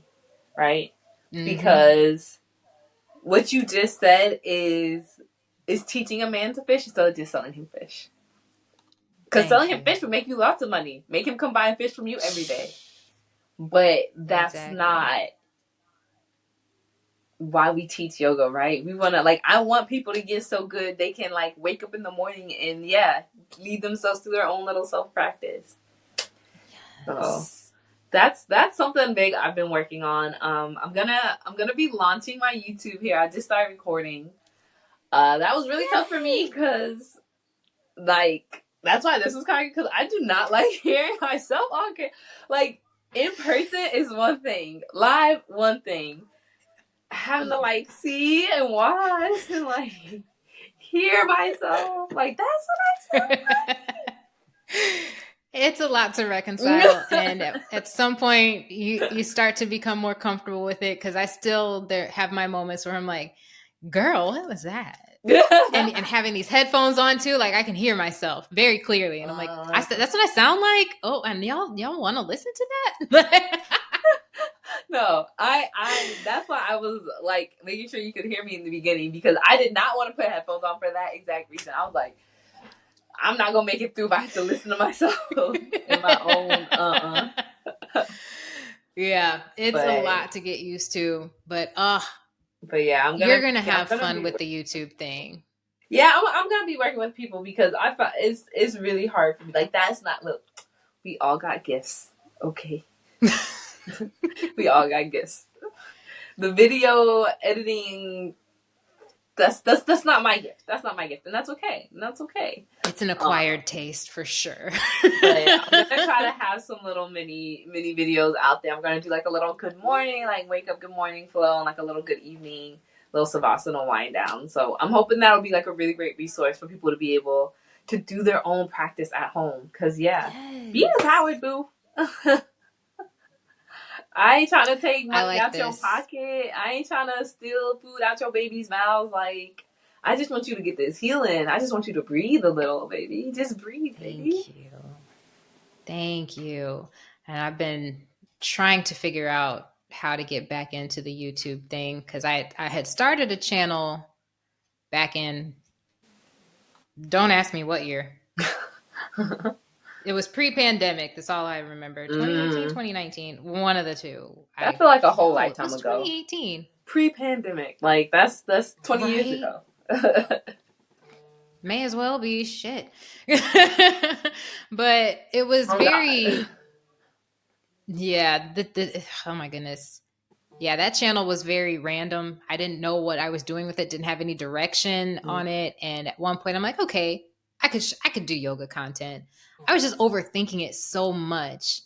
S2: right? Mm-hmm. Because what you just said is teaching a man to fish instead of just selling him fish. Because selling him fish would make you lots of money. Make him come buy a fish from you every day. But that's not why we teach yoga, right? We want to, like, I want people to get so good they can, like, wake up in the morning and, yeah, lead themselves to their own little self practice. So that's something big I've been working on. I'm gonna be launching my YouTube here. I just started recording. That was really tough for me because, like, that's why this was kind of, because I do not like hearing myself on camera. Like, in person is one thing, live one thing. Having to, like, see and watch and, like, hear myself, like, that's what I sound like.
S1: It's a lot to reconcile, and at some point you start to become more comfortable with it, because I still have my moments where I'm like, girl, what was that? and having these headphones on too, like, I can hear myself very clearly, and I'm like, that's what I sound like. Oh, and y'all want to listen to that?
S2: No, I that's why I was, like, making sure you could hear me in the beginning, because I did not want to put headphones on for that exact reason. I was like, I'm not gonna make it through if I have to listen to myself in my own.
S1: Yeah, it's a lot to get used to, but
S2: yeah,
S1: you're gonna have fun with the YouTube thing.
S2: Yeah, I'm gonna be working with people, because I thought it's really hard for me. Like, that's not, look, we all got gifts, okay? We all got gifts. The video editing, that's not my gift. That's not my gift, and that's okay.
S1: It's an acquired taste for sure.
S2: But yeah, I'm gonna try to have some little mini videos out there. I'm gonna do, like, a little good morning, like, wake up, good morning flow, and, like, a little good evening, little savasana wind down. So I'm hoping that'll be, like, a really great resource for people to be able to do their own practice at home. Cause yeah, be empowered, boo. I ain't trying to take money out your pocket. I ain't trying to steal food out your baby's mouth. Like, I just want you to get this healing. I just want you to breathe a little, baby. Just breathe, baby.
S1: Thank you. And I've been trying to figure out how to get back into the YouTube thing, because I had started a channel back in, don't ask me what year. It was pre-pandemic. That's all I remember. 2018, 2019. One of the two.
S2: I feel like a whole lifetime ago.
S1: 2018.
S2: Pre-pandemic. Like, that's 20 years ago.
S1: May as well be, shit. But it was very... Yeah. Oh my goodness. Yeah, that channel was very random. I didn't know what I was doing with it. Didn't have any direction on it. And at one point I'm like, okay, I could do yoga content. I was just overthinking it so much.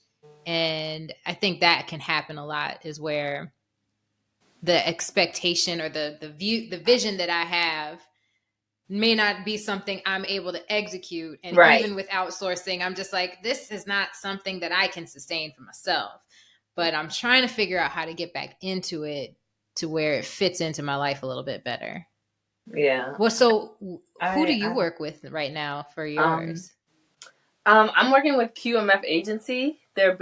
S1: And I think that can happen a lot, is where the expectation or the vision that I have may not be something I'm able to execute. And even with outsourcing, I'm just like, this is not something that I can sustain for myself. But I'm trying to figure out how to get back into it to where it fits into my life a little bit better.
S2: Yeah.
S1: Well, so who do you work with right now for yours?
S2: I'm working with QMF Agency. They're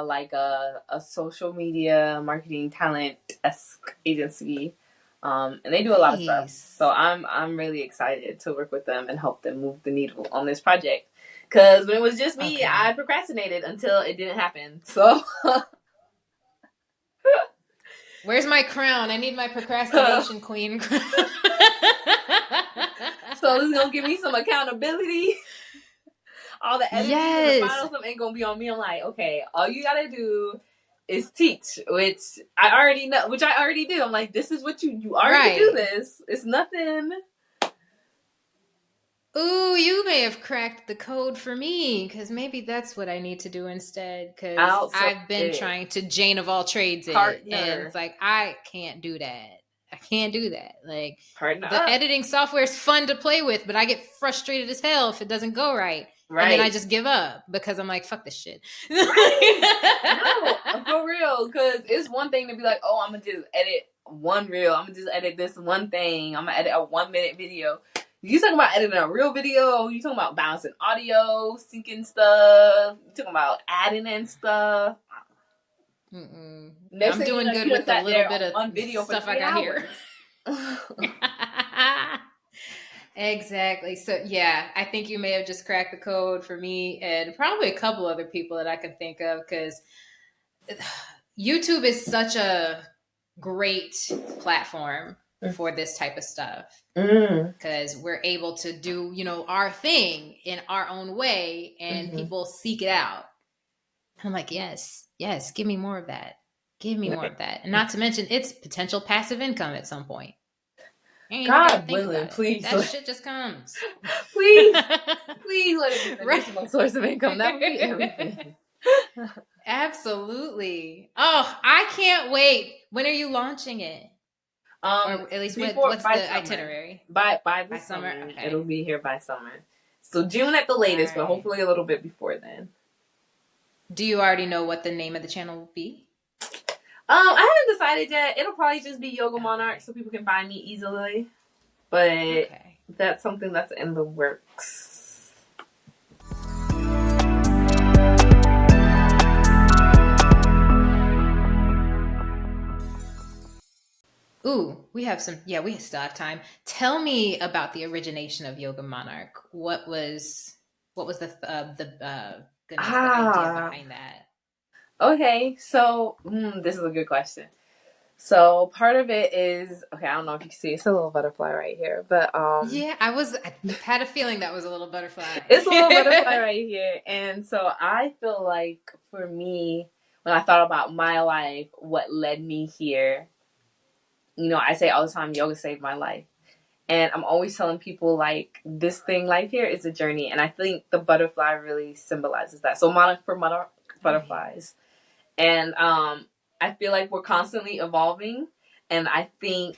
S2: like a social media marketing talent-esque agency. And they do a lot of stuff. So I'm really excited to work with them and help them move the needle on this project. Because when it was just me, I procrastinated until it didn't happen. So
S1: where's my crown? I need my procrastination queen crown.
S2: So this is gonna give me some accountability. All the editing and the final stuff ain't gonna be on me. I'm like, okay, all you gotta do is teach, which I already know, which I already do. I'm like, this is what you already do this. It's nothing.
S1: Ooh, you may have cracked the code for me, because maybe that's what I need to do instead, because I've been trying to Jane of all trades it, and it's like, I can't do that. I can't do that. Like, the editing software is fun to play with, but I get frustrated as hell if it doesn't go right. And then I just give up, because I'm like, fuck this shit.
S2: No, for real. Because it's one thing to be like, oh, I'm going to just edit one reel. I'm going to just edit this one thing. I'm going to edit a 1 minute video. You talking about editing a real video? You talking about balancing audio, syncing stuff? You talking about adding in stuff?
S1: I'm doing good with a little bit of one video stuff I got here. Exactly. So yeah, I think you may have just cracked the code for me and probably a couple other people that I can think of, because YouTube is such a great platform for this type of stuff
S2: Mm.
S1: because we're able to do, our thing in our own way and
S2: Mm-hmm.
S1: people seek it out. I'm like, yes, give me more of that. Give me more of that. And not to mention it's potential passive income at some point. You ain't even got to
S2: God
S1: think
S2: willing,
S1: about it.
S2: please.
S1: That shit just comes.
S2: Please let it be an
S1: Right.
S2: additional source of income. That would be everything.
S1: Absolutely. Oh, I can't wait. When are you launching it? Or at least what's
S2: by
S1: the
S2: summer.
S1: itinerary?
S2: By the
S1: By summer?
S2: summer.
S1: Okay.
S2: It'll be here by summer. So June at the latest, but hopefully a little bit before then.
S1: Do you already know what the name of the channel will be?
S2: I haven't decided yet. It'll probably just be Yoga Monarch so people can find me easily. But that's something that's in the works.
S1: Ooh, we still have time. Tell me about the origination of Yoga Monarch. What was the idea behind that?
S2: Okay, so this is a good question. So part of it is, okay, I don't know if you can see, it's a little butterfly right here, but
S1: yeah, I had a feeling that was a little butterfly.
S2: It's a little butterfly right here. And so I feel like for me, when I thought about my life, what led me here, I say all the time, yoga saved my life. And I'm always telling people, like, this thing, life here is a journey. And I think the butterfly really symbolizes that. So monarch for monarch butterflies. And I feel like we're constantly evolving. And I think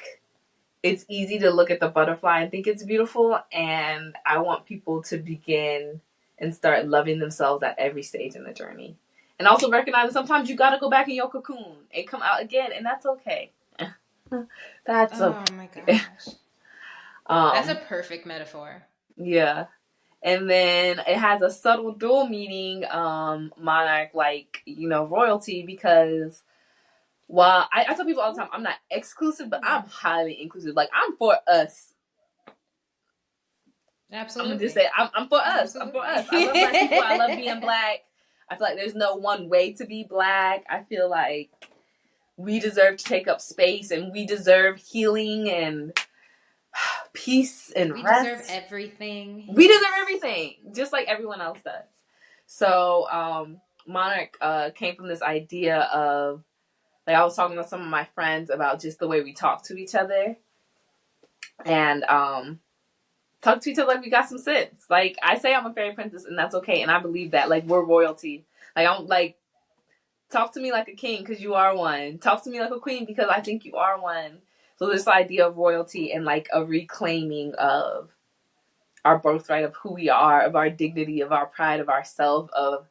S2: it's easy to look at the butterfly and think it's beautiful. And I want people to begin and start loving themselves at every stage in the journey. And also recognize that sometimes you got to go back in your cocoon and come out again. And that's okay. That's okay.
S1: Oh my gosh. That's a perfect metaphor.
S2: Yeah. And then it has a subtle dual meaning, monarch, like, royalty, because while I tell people all the time, I'm not exclusive, but I'm highly inclusive. Like, I'm for us.
S1: Absolutely.
S2: I'm gonna just say, I'm for us. I'm for us. I love Black people. I love being Black. I feel like there's no one way to be Black. I feel like we deserve to take up space and we deserve healing and peace and
S1: we
S2: rest.
S1: Deserve everything.
S2: We deserve everything, just like everyone else does. So, Monarch came from this idea of, like, I was talking to some of my friends about just the way we talk to each other. And talk to each other like we got some sense. Like, I say I'm a fairy princess, and that's okay, and I believe that. Like, we're royalty. Like, I don't, like, talk to me like a king because you are one. Talk to me like a queen because I think you are one. So this idea of royalty and, like, a reclaiming of our birthright, of who we are, of our dignity, of our pride, of ourselves, of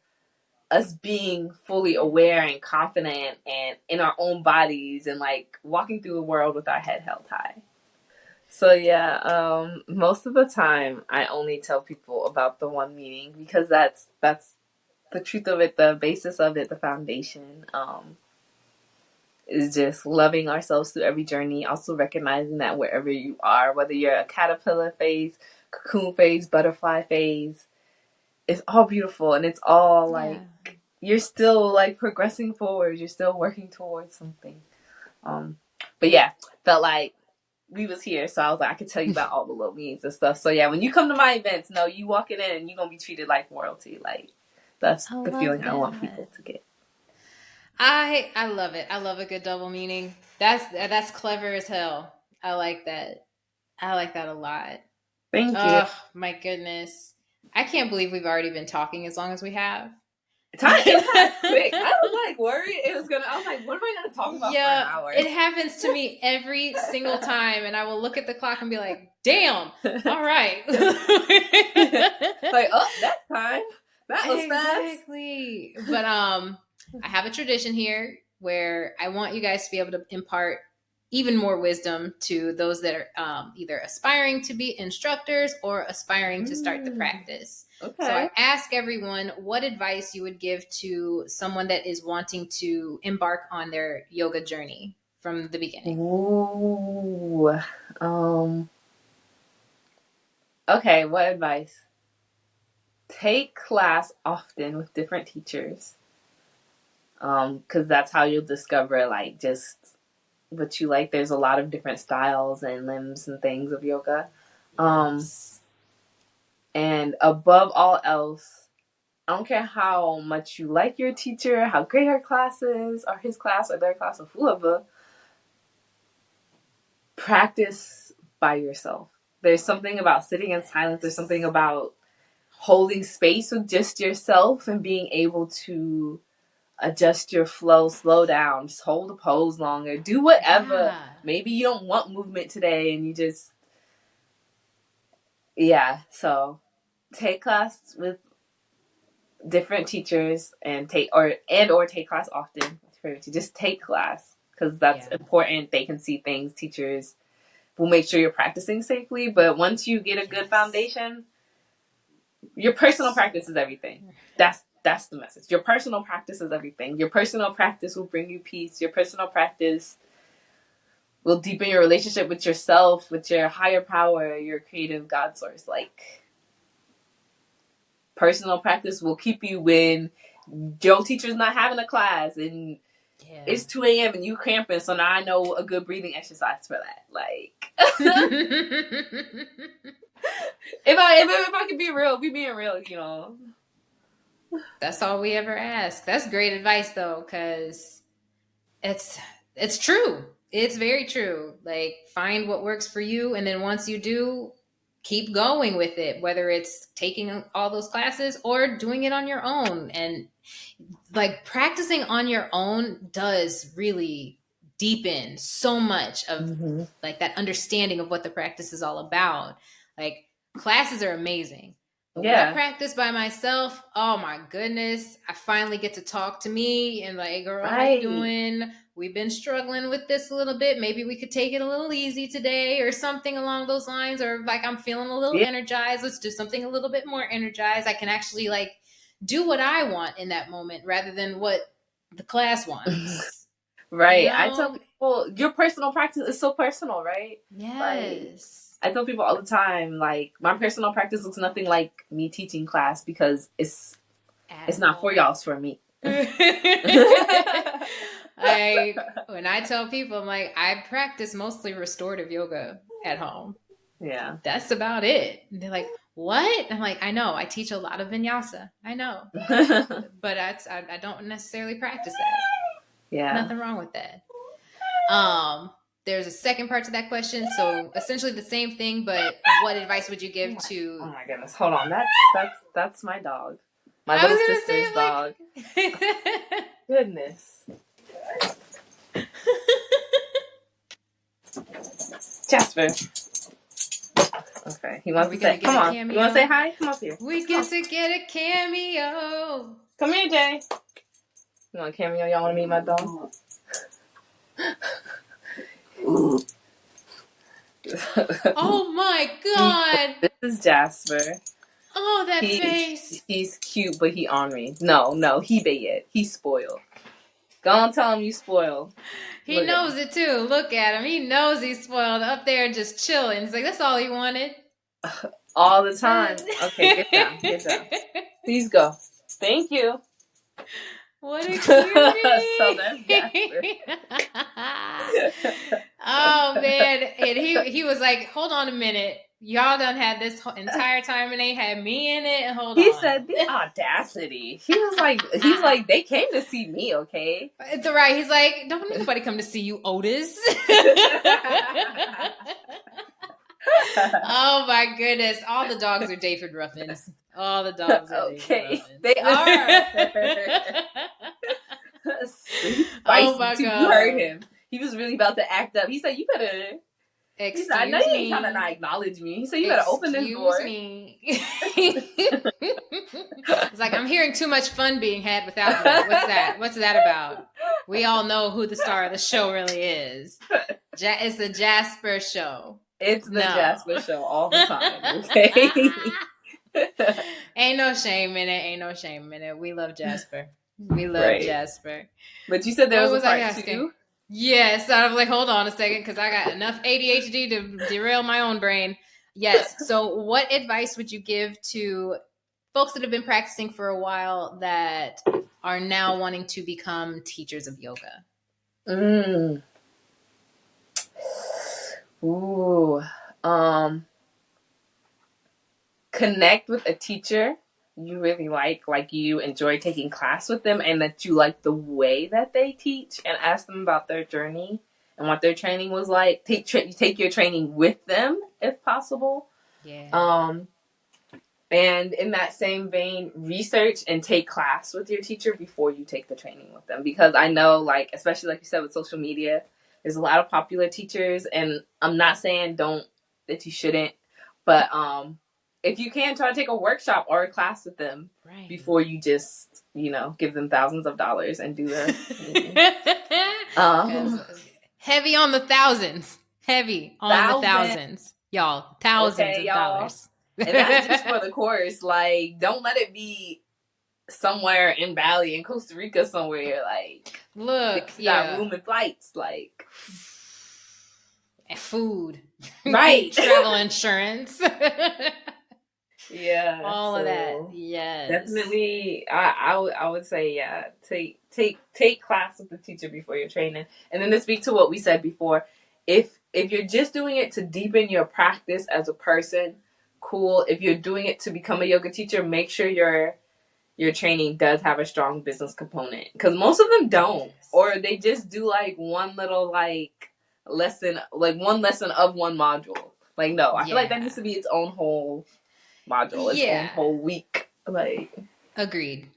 S2: us being fully aware and confident and in our own bodies and, like, walking through the world with our head held high. So yeah, most of the time I only tell people about the one meaning because that's the truth of it, the basis of it, the foundation. Is just loving ourselves through every journey. Also recognizing that wherever you are, whether you're a caterpillar phase, cocoon phase, butterfly phase, it's all beautiful and it's all like you're still like progressing forward. You're still working towards something. But yeah, felt like we was here, so I was like, I could tell you about all the little means and stuff. So yeah, when you come to my events, no, you walking in and you're gonna be treated like royalty. Like, that's the feeling I want people to get.
S1: I love it. I love a good double meaning. That's clever as hell. I like that. I like that a lot.
S2: Thank you.
S1: Oh my goodness. I can't believe we've already been talking as long as we have.
S2: Time it passed quick. I was like worried it was gonna. I was like, what am I gonna talk about for an hour?
S1: It happens to me every single time, and I will look at the clock and be like, "Damn! All right."
S2: Like, oh, that's time. That was
S1: exactly.
S2: Fast.
S1: But I have a tradition here where I want you guys to be able to impart even more wisdom to those that are either aspiring to be instructors or aspiring to start the practice.
S2: Okay.
S1: So I ask everyone what advice you would give to someone that is wanting to embark on their yoga journey from the beginning.
S2: Ooh. Okay, what advice? Take class often with different teachers. Because that's how you'll discover, like, just what you like. There's a lot of different styles and limbs and things of yoga.
S1: Yes.
S2: And above all else, I don't care how much you like your teacher, how great her class is, or his class, or their class, or whoever, practice by yourself. There's something about sitting in silence. There's something about holding space with just yourself and being able to adjust your flow, slow down, just hold a pose longer, do whatever.
S1: Yeah.
S2: Maybe you don't want movement today and you just, yeah. So take class with different teachers and take class often. To just take class because that's important. They can see things. Teachers will make sure you're practicing safely. But once you get a good foundation, your personal practice is everything. That's the message. Your personal practice is everything. Your personal practice will bring you peace. Your personal practice will deepen your relationship with yourself, with your higher power, your creative God source. Like, personal practice will keep you when your teacher's not having a class and it's 2 a.m. and you cramping. So now I know a good breathing exercise for that. Like, if I can be real, be being real, you know.
S1: That's all we ever ask. That's great advice though, because it's true. It's very true. Like, find what works for you, and then once you do, keep going with it, whether it's taking all those classes or doing it on your own. And like, practicing on your own does really deepen so much of like that understanding of what the practice is all about. Like, classes are amazing. But when I practice by myself, oh my goodness, I finally get to talk to me and like, girl, how you doing? We've been struggling with this a little bit. Maybe we could take it a little easy today or something along those lines. Or like, I'm feeling a little energized. Let's do something a little bit more energized. I can actually like do what I want in that moment rather than what the class wants.
S2: Right.
S1: You know?
S2: I tell people, your personal practice is so personal, right?
S1: Yes.
S2: Like, I tell people all the time, like, my personal practice looks nothing like me teaching class because it's not for y'all, it's for me.
S1: When I tell people, I'm like, I practice mostly restorative yoga at home.
S2: Yeah.
S1: That's about it. And they're like, what? I'm like, I know. I teach a lot of vinyasa. I know. But I don't necessarily practice that.
S2: Yeah.
S1: Nothing wrong with that. There's a second part to that question. So essentially the same thing, but what advice would you give to...
S2: Oh my goodness. Hold on. That's my dog. My little sister's dog. Goodness. Jasper. Okay. He wants to say, come on. You want to say hi? Come up here.
S1: We get to get a cameo.
S2: Come here, Jay. You want a cameo? Y'all want to meet my dog?
S1: Oh my God.
S2: This is Jasper.
S1: Oh, that face.
S2: He's cute, but he ornery. No, he bad. He's spoiled. Go on, tell him you spoiled.
S1: He knows it too. Look at him. He knows he's spoiled up there just chilling. It's like, that's all he wanted.
S2: All the time. Okay, get down. Get down. Please go. Thank you.
S1: What a cutie.
S2: So that's Jasper.
S1: Oh, man. And he was like, hold on a minute. Y'all done had this entire time and they had me in it. Hold on.
S2: He said the audacity. He's like, they came to see me, okay?
S1: Right. He's like, don't anybody come to see you, Otis. Oh my goodness. All the dogs are David Ruffins. All the dogs are David Ruffins.
S2: They are. Oh my God. You heard him. He was really about to act up. He said, you better... He said, I know you ain't trying to not acknowledge me. He said, you better open this door.
S1: Me. It's like, I'm hearing too much fun being had without me. What's that? What's that about? We all know who the star of the show really is. It's the Jasper show.
S2: It's the Jasper show all the time, okay?
S1: Ain't no shame in it. Ain't no shame in it. We love Jasper. We love Jasper.
S2: But you said there was a part 2?
S1: Yes, I was like, hold on a second, because I got enough ADHD to derail my own brain. Yes. So what advice would you give to folks that have been practicing for a while that are now wanting to become teachers of yoga?
S2: Ooh. Connect with a teacher you really like you enjoy taking class with them, and that you like the way that they teach, and ask them about their journey and what their training was like. Take your training with them if possible.
S1: Yeah.
S2: And in that same vein, research and take class with your teacher before you take the training with them. Because I know, like, especially like you said with social media, there's a lot of popular teachers, and I'm not saying that you shouldn't, but if you can, try to take a workshop or a class with them before you just, give them thousands of dollars and do
S1: heavy on the thousands. Heavy on the thousands. Y'all, thousands of dollars.
S2: And that's just for the course. Like, don't let it be somewhere in Bali, in Costa Rica, somewhere. Like,
S1: look,
S2: you got room and flights, like
S1: food,
S2: right?
S1: Travel insurance,
S2: yeah,
S1: all of that. Yes,
S2: definitely. I would say take class with the teacher before your training, and then to speak to what we said before, if you're just doing it to deepen your practice as a person, cool. If you're doing it to become a yoga teacher, make sure your training does have a strong business component, because most of them don't, or they just do like one little lesson, like one lesson of one module. Like, no, I feel like that needs to be its own whole module, its own whole week. Like,
S1: agreed.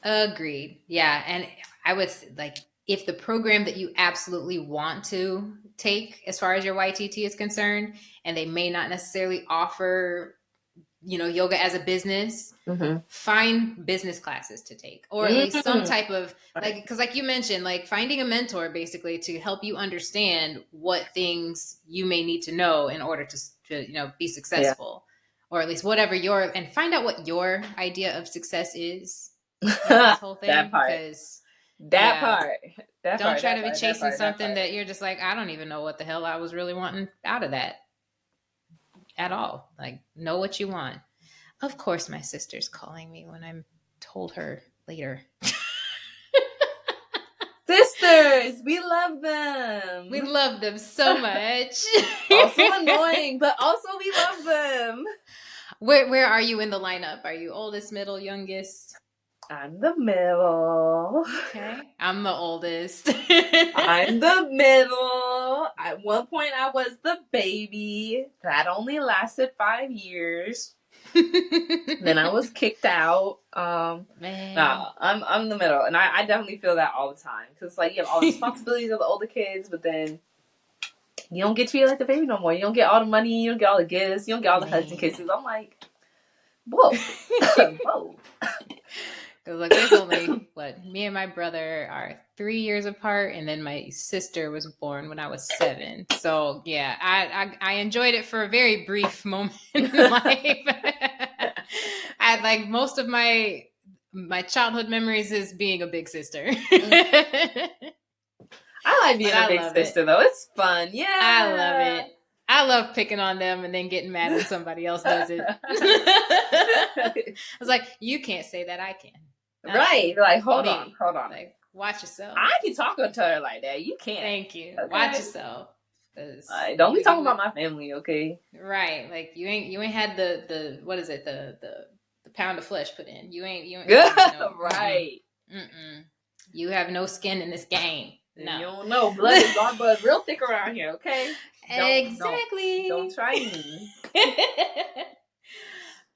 S1: Yeah, and I would like, if the program that you absolutely want to take as far as your YTT is concerned, and they may not necessarily offer yoga as a business, find business classes to take, or at least some type of, like, because like you mentioned, like finding a mentor basically to help you understand what things you may need to know in order to be successful, or at least whatever and find out what your idea of success is in this whole thing.
S2: That part.
S1: Don't try to be chasing something that you're just like, I don't even know what the hell I was really wanting out of that at all. Like, know what you want. Of course, my sister's calling me when I'm told her later.
S2: Sisters, we love them.
S1: We love them so much.
S2: Also annoying, but also we love them.
S1: Where are you in the lineup? Are you oldest, middle, youngest?
S2: I'm the middle.
S1: Okay. I'm the oldest.
S2: I'm the middle. At one point, I was the baby. That only lasted 5 years. Then I was kicked out.
S1: Man.
S2: Nah, I'm the middle, and I definitely feel that all the time, because like, you have all the responsibilities of the older kids, but then you don't get treated like the baby no more. You don't get all the money. You don't get all the gifts. You don't get all the hugs and kisses. I'm like, whoa, whoa.
S1: Because like, there's only me and my brother are 3 years apart, and then my sister was born when I was 7. So yeah, I enjoyed it for a very brief moment in life. I like, most of my childhood memories is being a big sister.
S2: I like being a big sister though. It's fun. Yeah,
S1: I love it. I love picking on them and then getting mad when somebody else does it. I was like, you can't say that, I can.
S2: Right. Like, hold on.
S1: Like, watch yourself.
S2: I can talk to her like that. You can't.
S1: Thank you. Okay? Watch yourself.
S2: Don't be talking about my family, okay?
S1: Right. Like, you ain't had the what is it, the pound of flesh put in. You ain't
S2: right.
S1: You have no skin in this game. No.
S2: You don't know. Blood is gone, but real thick around here, okay?
S1: Exactly.
S2: Don't try me.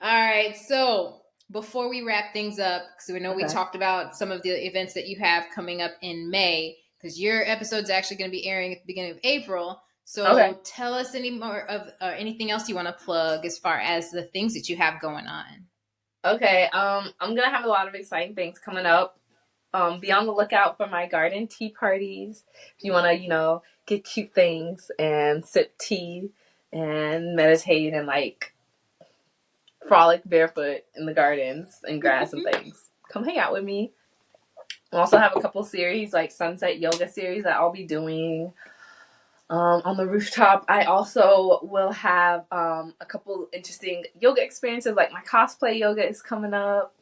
S1: All right. So before we wrap things up, because we know we talked about some of the events that you have coming up in May, because your episode's actually going to be airing at the beginning of April. So tell us any more of anything else you want to plug as far as the things that you have going on.
S2: Okay. I'm going to have a lot of exciting things coming up. Be on the lookout for my garden tea parties. If you want to, get cute things and sip tea and meditate and like frolic barefoot in the gardens and grass and things, come hang out with me. I also have a couple series, like sunset yoga series, that I'll be doing on the rooftop. I also will have a couple interesting yoga experiences, like my cosplay yoga is coming up,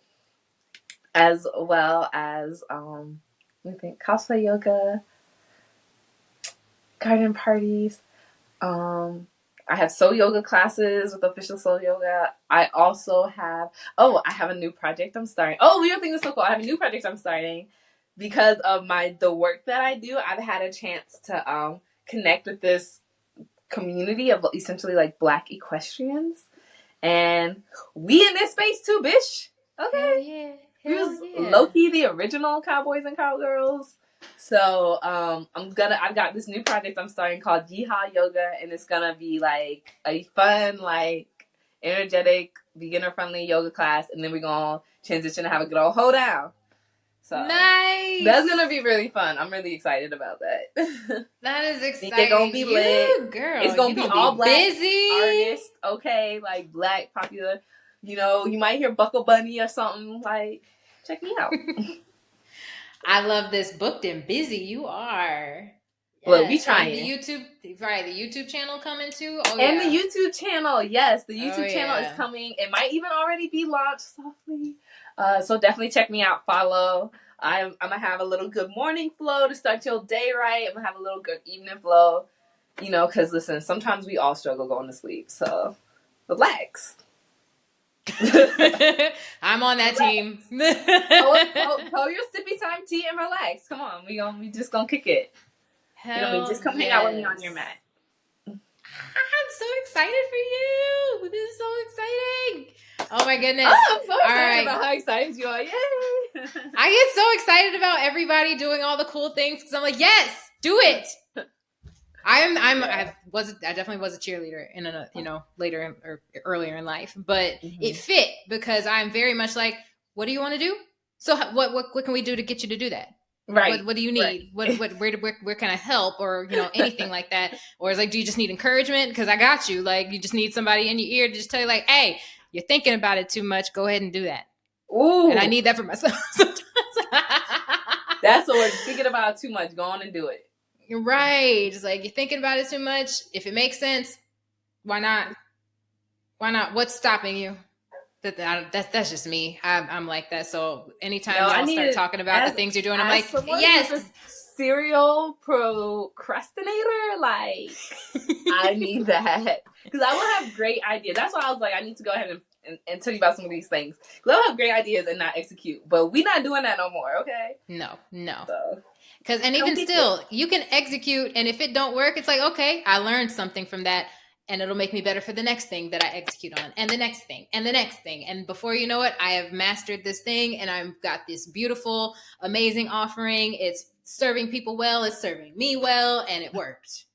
S2: as well as cosplay yoga, garden parties. I have soul yoga classes with official soul yoga. I also have I have a new project I'm starting. Oh, your thing is so cool. I have a new project I'm starting because of the work that I do. I've had a chance to connect with this community of essentially like Black equestrians, and we in this space too, bitch. Okay.
S1: Hell yeah.
S2: We was low key the original cowboys and cowgirls. So I've got this new project I'm starting called Yeehaw Yoga, and it's gonna be like a fun, like energetic, beginner friendly yoga class, and then we're gonna transition to have a good old hoedown. So
S1: nice.
S2: That's gonna be really fun. I'm really excited about that.
S1: That is exciting.
S2: They're gonna be lit,
S1: girl.
S2: It's gonna be all Black
S1: busy
S2: artists, okay, like Black popular. You know, you might hear Buckle Bunny or something. Like, check me out.
S1: I love this. Booked and busy you are.
S2: Yes. Well, we trying.
S1: And the YouTube channel coming too. Oh,
S2: and
S1: yeah.
S2: the YouTube channel, yes, the YouTube channel is coming. It might even already be launched softly. So definitely check me out. Follow. I'm gonna have a little good morning flow to start your day right. I'm gonna have a little good evening flow. You know, because listen, sometimes we all struggle going to sleep. So relax.
S1: I'm on that team.
S2: Pull your sippy time tea and relax. Come on, we just gonna kick it. Just come hang out with me on your mat.
S1: I'm so excited for you. This is so exciting. Oh my goodness.
S2: Oh, I'm so excited about how excited you are. Yay.
S1: I get so excited about everybody doing all the cool things because I'm like, yes, do it. I definitely was a cheerleader in later or earlier in life, but it fit because I'm very much like, what do you want to do? So what can we do to get you to do that?
S2: Right.
S1: What do you need? Right. Where can I help? Or, anything like that. Or it's like, do you just need encouragement? Because I got you. Like, you just need somebody in your ear to just tell you like, hey, you're thinking about it too much. Go ahead and do that.
S2: Ooh.
S1: And I need that for myself sometimes.
S2: That's the word. Thinking about it too much. Go on and do it.
S1: Right. It's like, you're thinking about it too much. If it makes sense, why not? Why not? What's stopping you? That's just me. I'm like that. So anytime y'all start talking about the things you're doing, I'm like, yes.
S2: Serial procrastinator, like I need that because I will have great ideas. That's why I was like, I need to go ahead and tell you about some of these things because I'll have great ideas and not execute. But we're not doing that no more, okay?
S1: No.
S2: So.
S1: Because even still, you can execute, and if it don't work, it's like, okay, I learned something from that. And it'll make me better for the next thing that I execute on, and the next thing, and the next thing. And before you know it, I have mastered this thing, and I've got this beautiful, amazing offering. It's serving people well. It's serving me well, and it worked.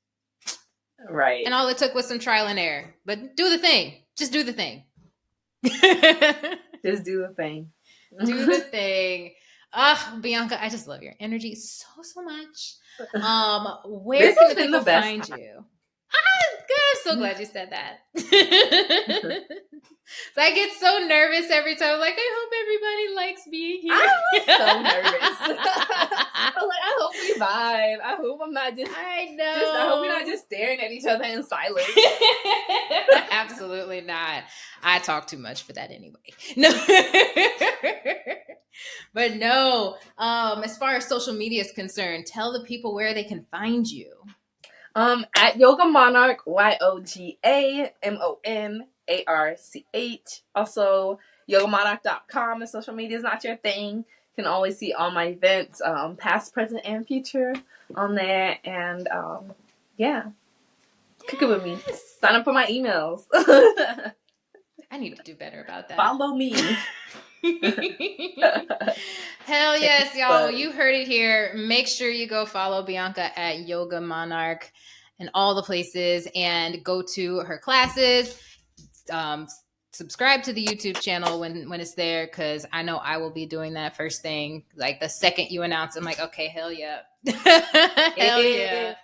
S2: Right.
S1: And all it took was some trial and error. But do the thing. Just do the thing.
S2: Just do the thing.
S1: Do the thing. Bianca, I just love your energy so much. Where can the people find you? Good. I'm so glad you said that. So I get so nervous every time. I'm like, I hope everybody likes being here.
S2: I was so nervous. I was like, I hope we vibe. I hope I'm not just.
S1: I know.
S2: I hope we're not just staring at each other in silence.
S1: Absolutely not. I talk too much for that anyway. No. But no. As far as social media is concerned, tell the people where they can find you.
S2: At Yoga Monarch, YOGAMONARCH. Also, yogamonarch.com. If social media is not your thing, you can always see all my events, past, present, and future on there. And kick it with me. Sign up for my emails.
S1: I need to do better about that.
S2: Follow me.
S1: Hell yes, y'all. You heard it here. Make sure you go follow Bianca at Yoga Monarch and all the places, and go to her classes. Subscribe to the YouTube channel when it's there, because I know I will be doing that first thing. Like the second you announce, I'm like, okay, hell yeah. Hell yeah.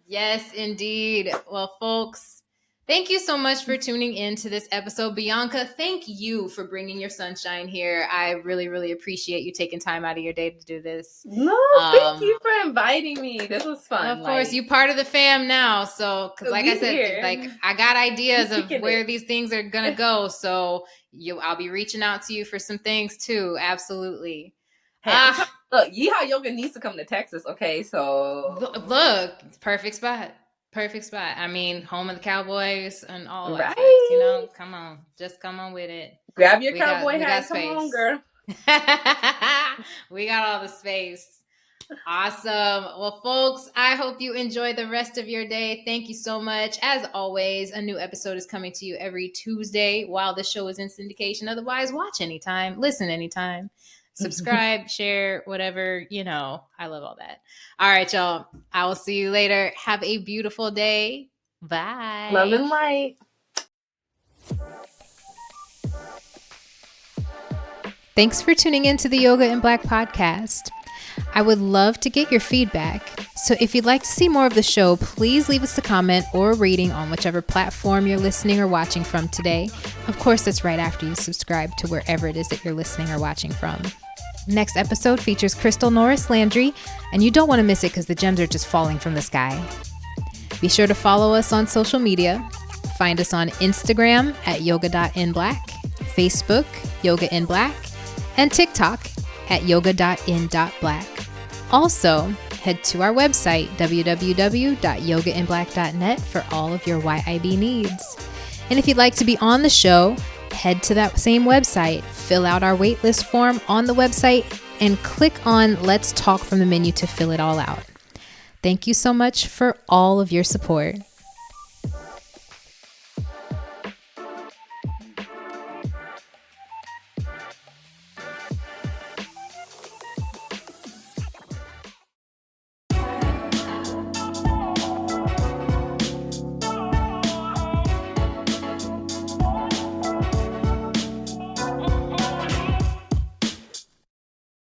S1: Yes, indeed. Well, folks, thank you so much for tuning in to this episode. Bianca, thank you for bringing your sunshine here. I really, really appreciate you taking time out of your day to do this.
S2: No, thank you for inviting me. This was fun.
S1: Of course, you're part of the fam now. So, because like I said, like I got ideas of where these things are going to go. So I'll be reaching out to you for some things too. Absolutely.
S2: Hey, look, Yeehaw Yoga needs to come to Texas. Okay, so
S1: look, perfect spot. Perfect spot. I mean, home of the Cowboys and all aspects.
S2: Right.
S1: Come on, just come on with it.
S2: Grab your
S1: We got
S2: cowboy
S1: we got
S2: hat. Come on,
S1: space.
S2: girl.
S1: We got all the space. Awesome. Well, folks, I hope you enjoy the rest of your day. Thank you so much. As always, a new episode is coming to you every Tuesday while the show is in syndication. Otherwise, watch anytime, listen anytime, subscribe, share, whatever, I love all that. All right, y'all. I will see you later. Have a beautiful day. Bye.
S2: Love and light.
S1: Thanks for tuning in to the Yoga in Black podcast. I would love to get your feedback. So if you'd like to see more of the show, please leave us a comment or a rating on whichever platform you're listening or watching from today. Of course, that's right after you subscribe to wherever it is that you're listening or watching from. Next episode features Crystal Norris Landry, and you don't want to miss it because the gems are just falling from the sky. Be sure to follow us on social media. Find us on Instagram at yoga.inblack, Facebook, Yoga in Black, and TikTok at yoga.in.black. Also, head to our website, www.yogainblack.net, for all of your YIB needs. And if you'd like to be on the show, head to that same website, fill out our waitlist form on the website, and click on Let's Talk from the menu to fill it all out. Thank you so much for all of your support.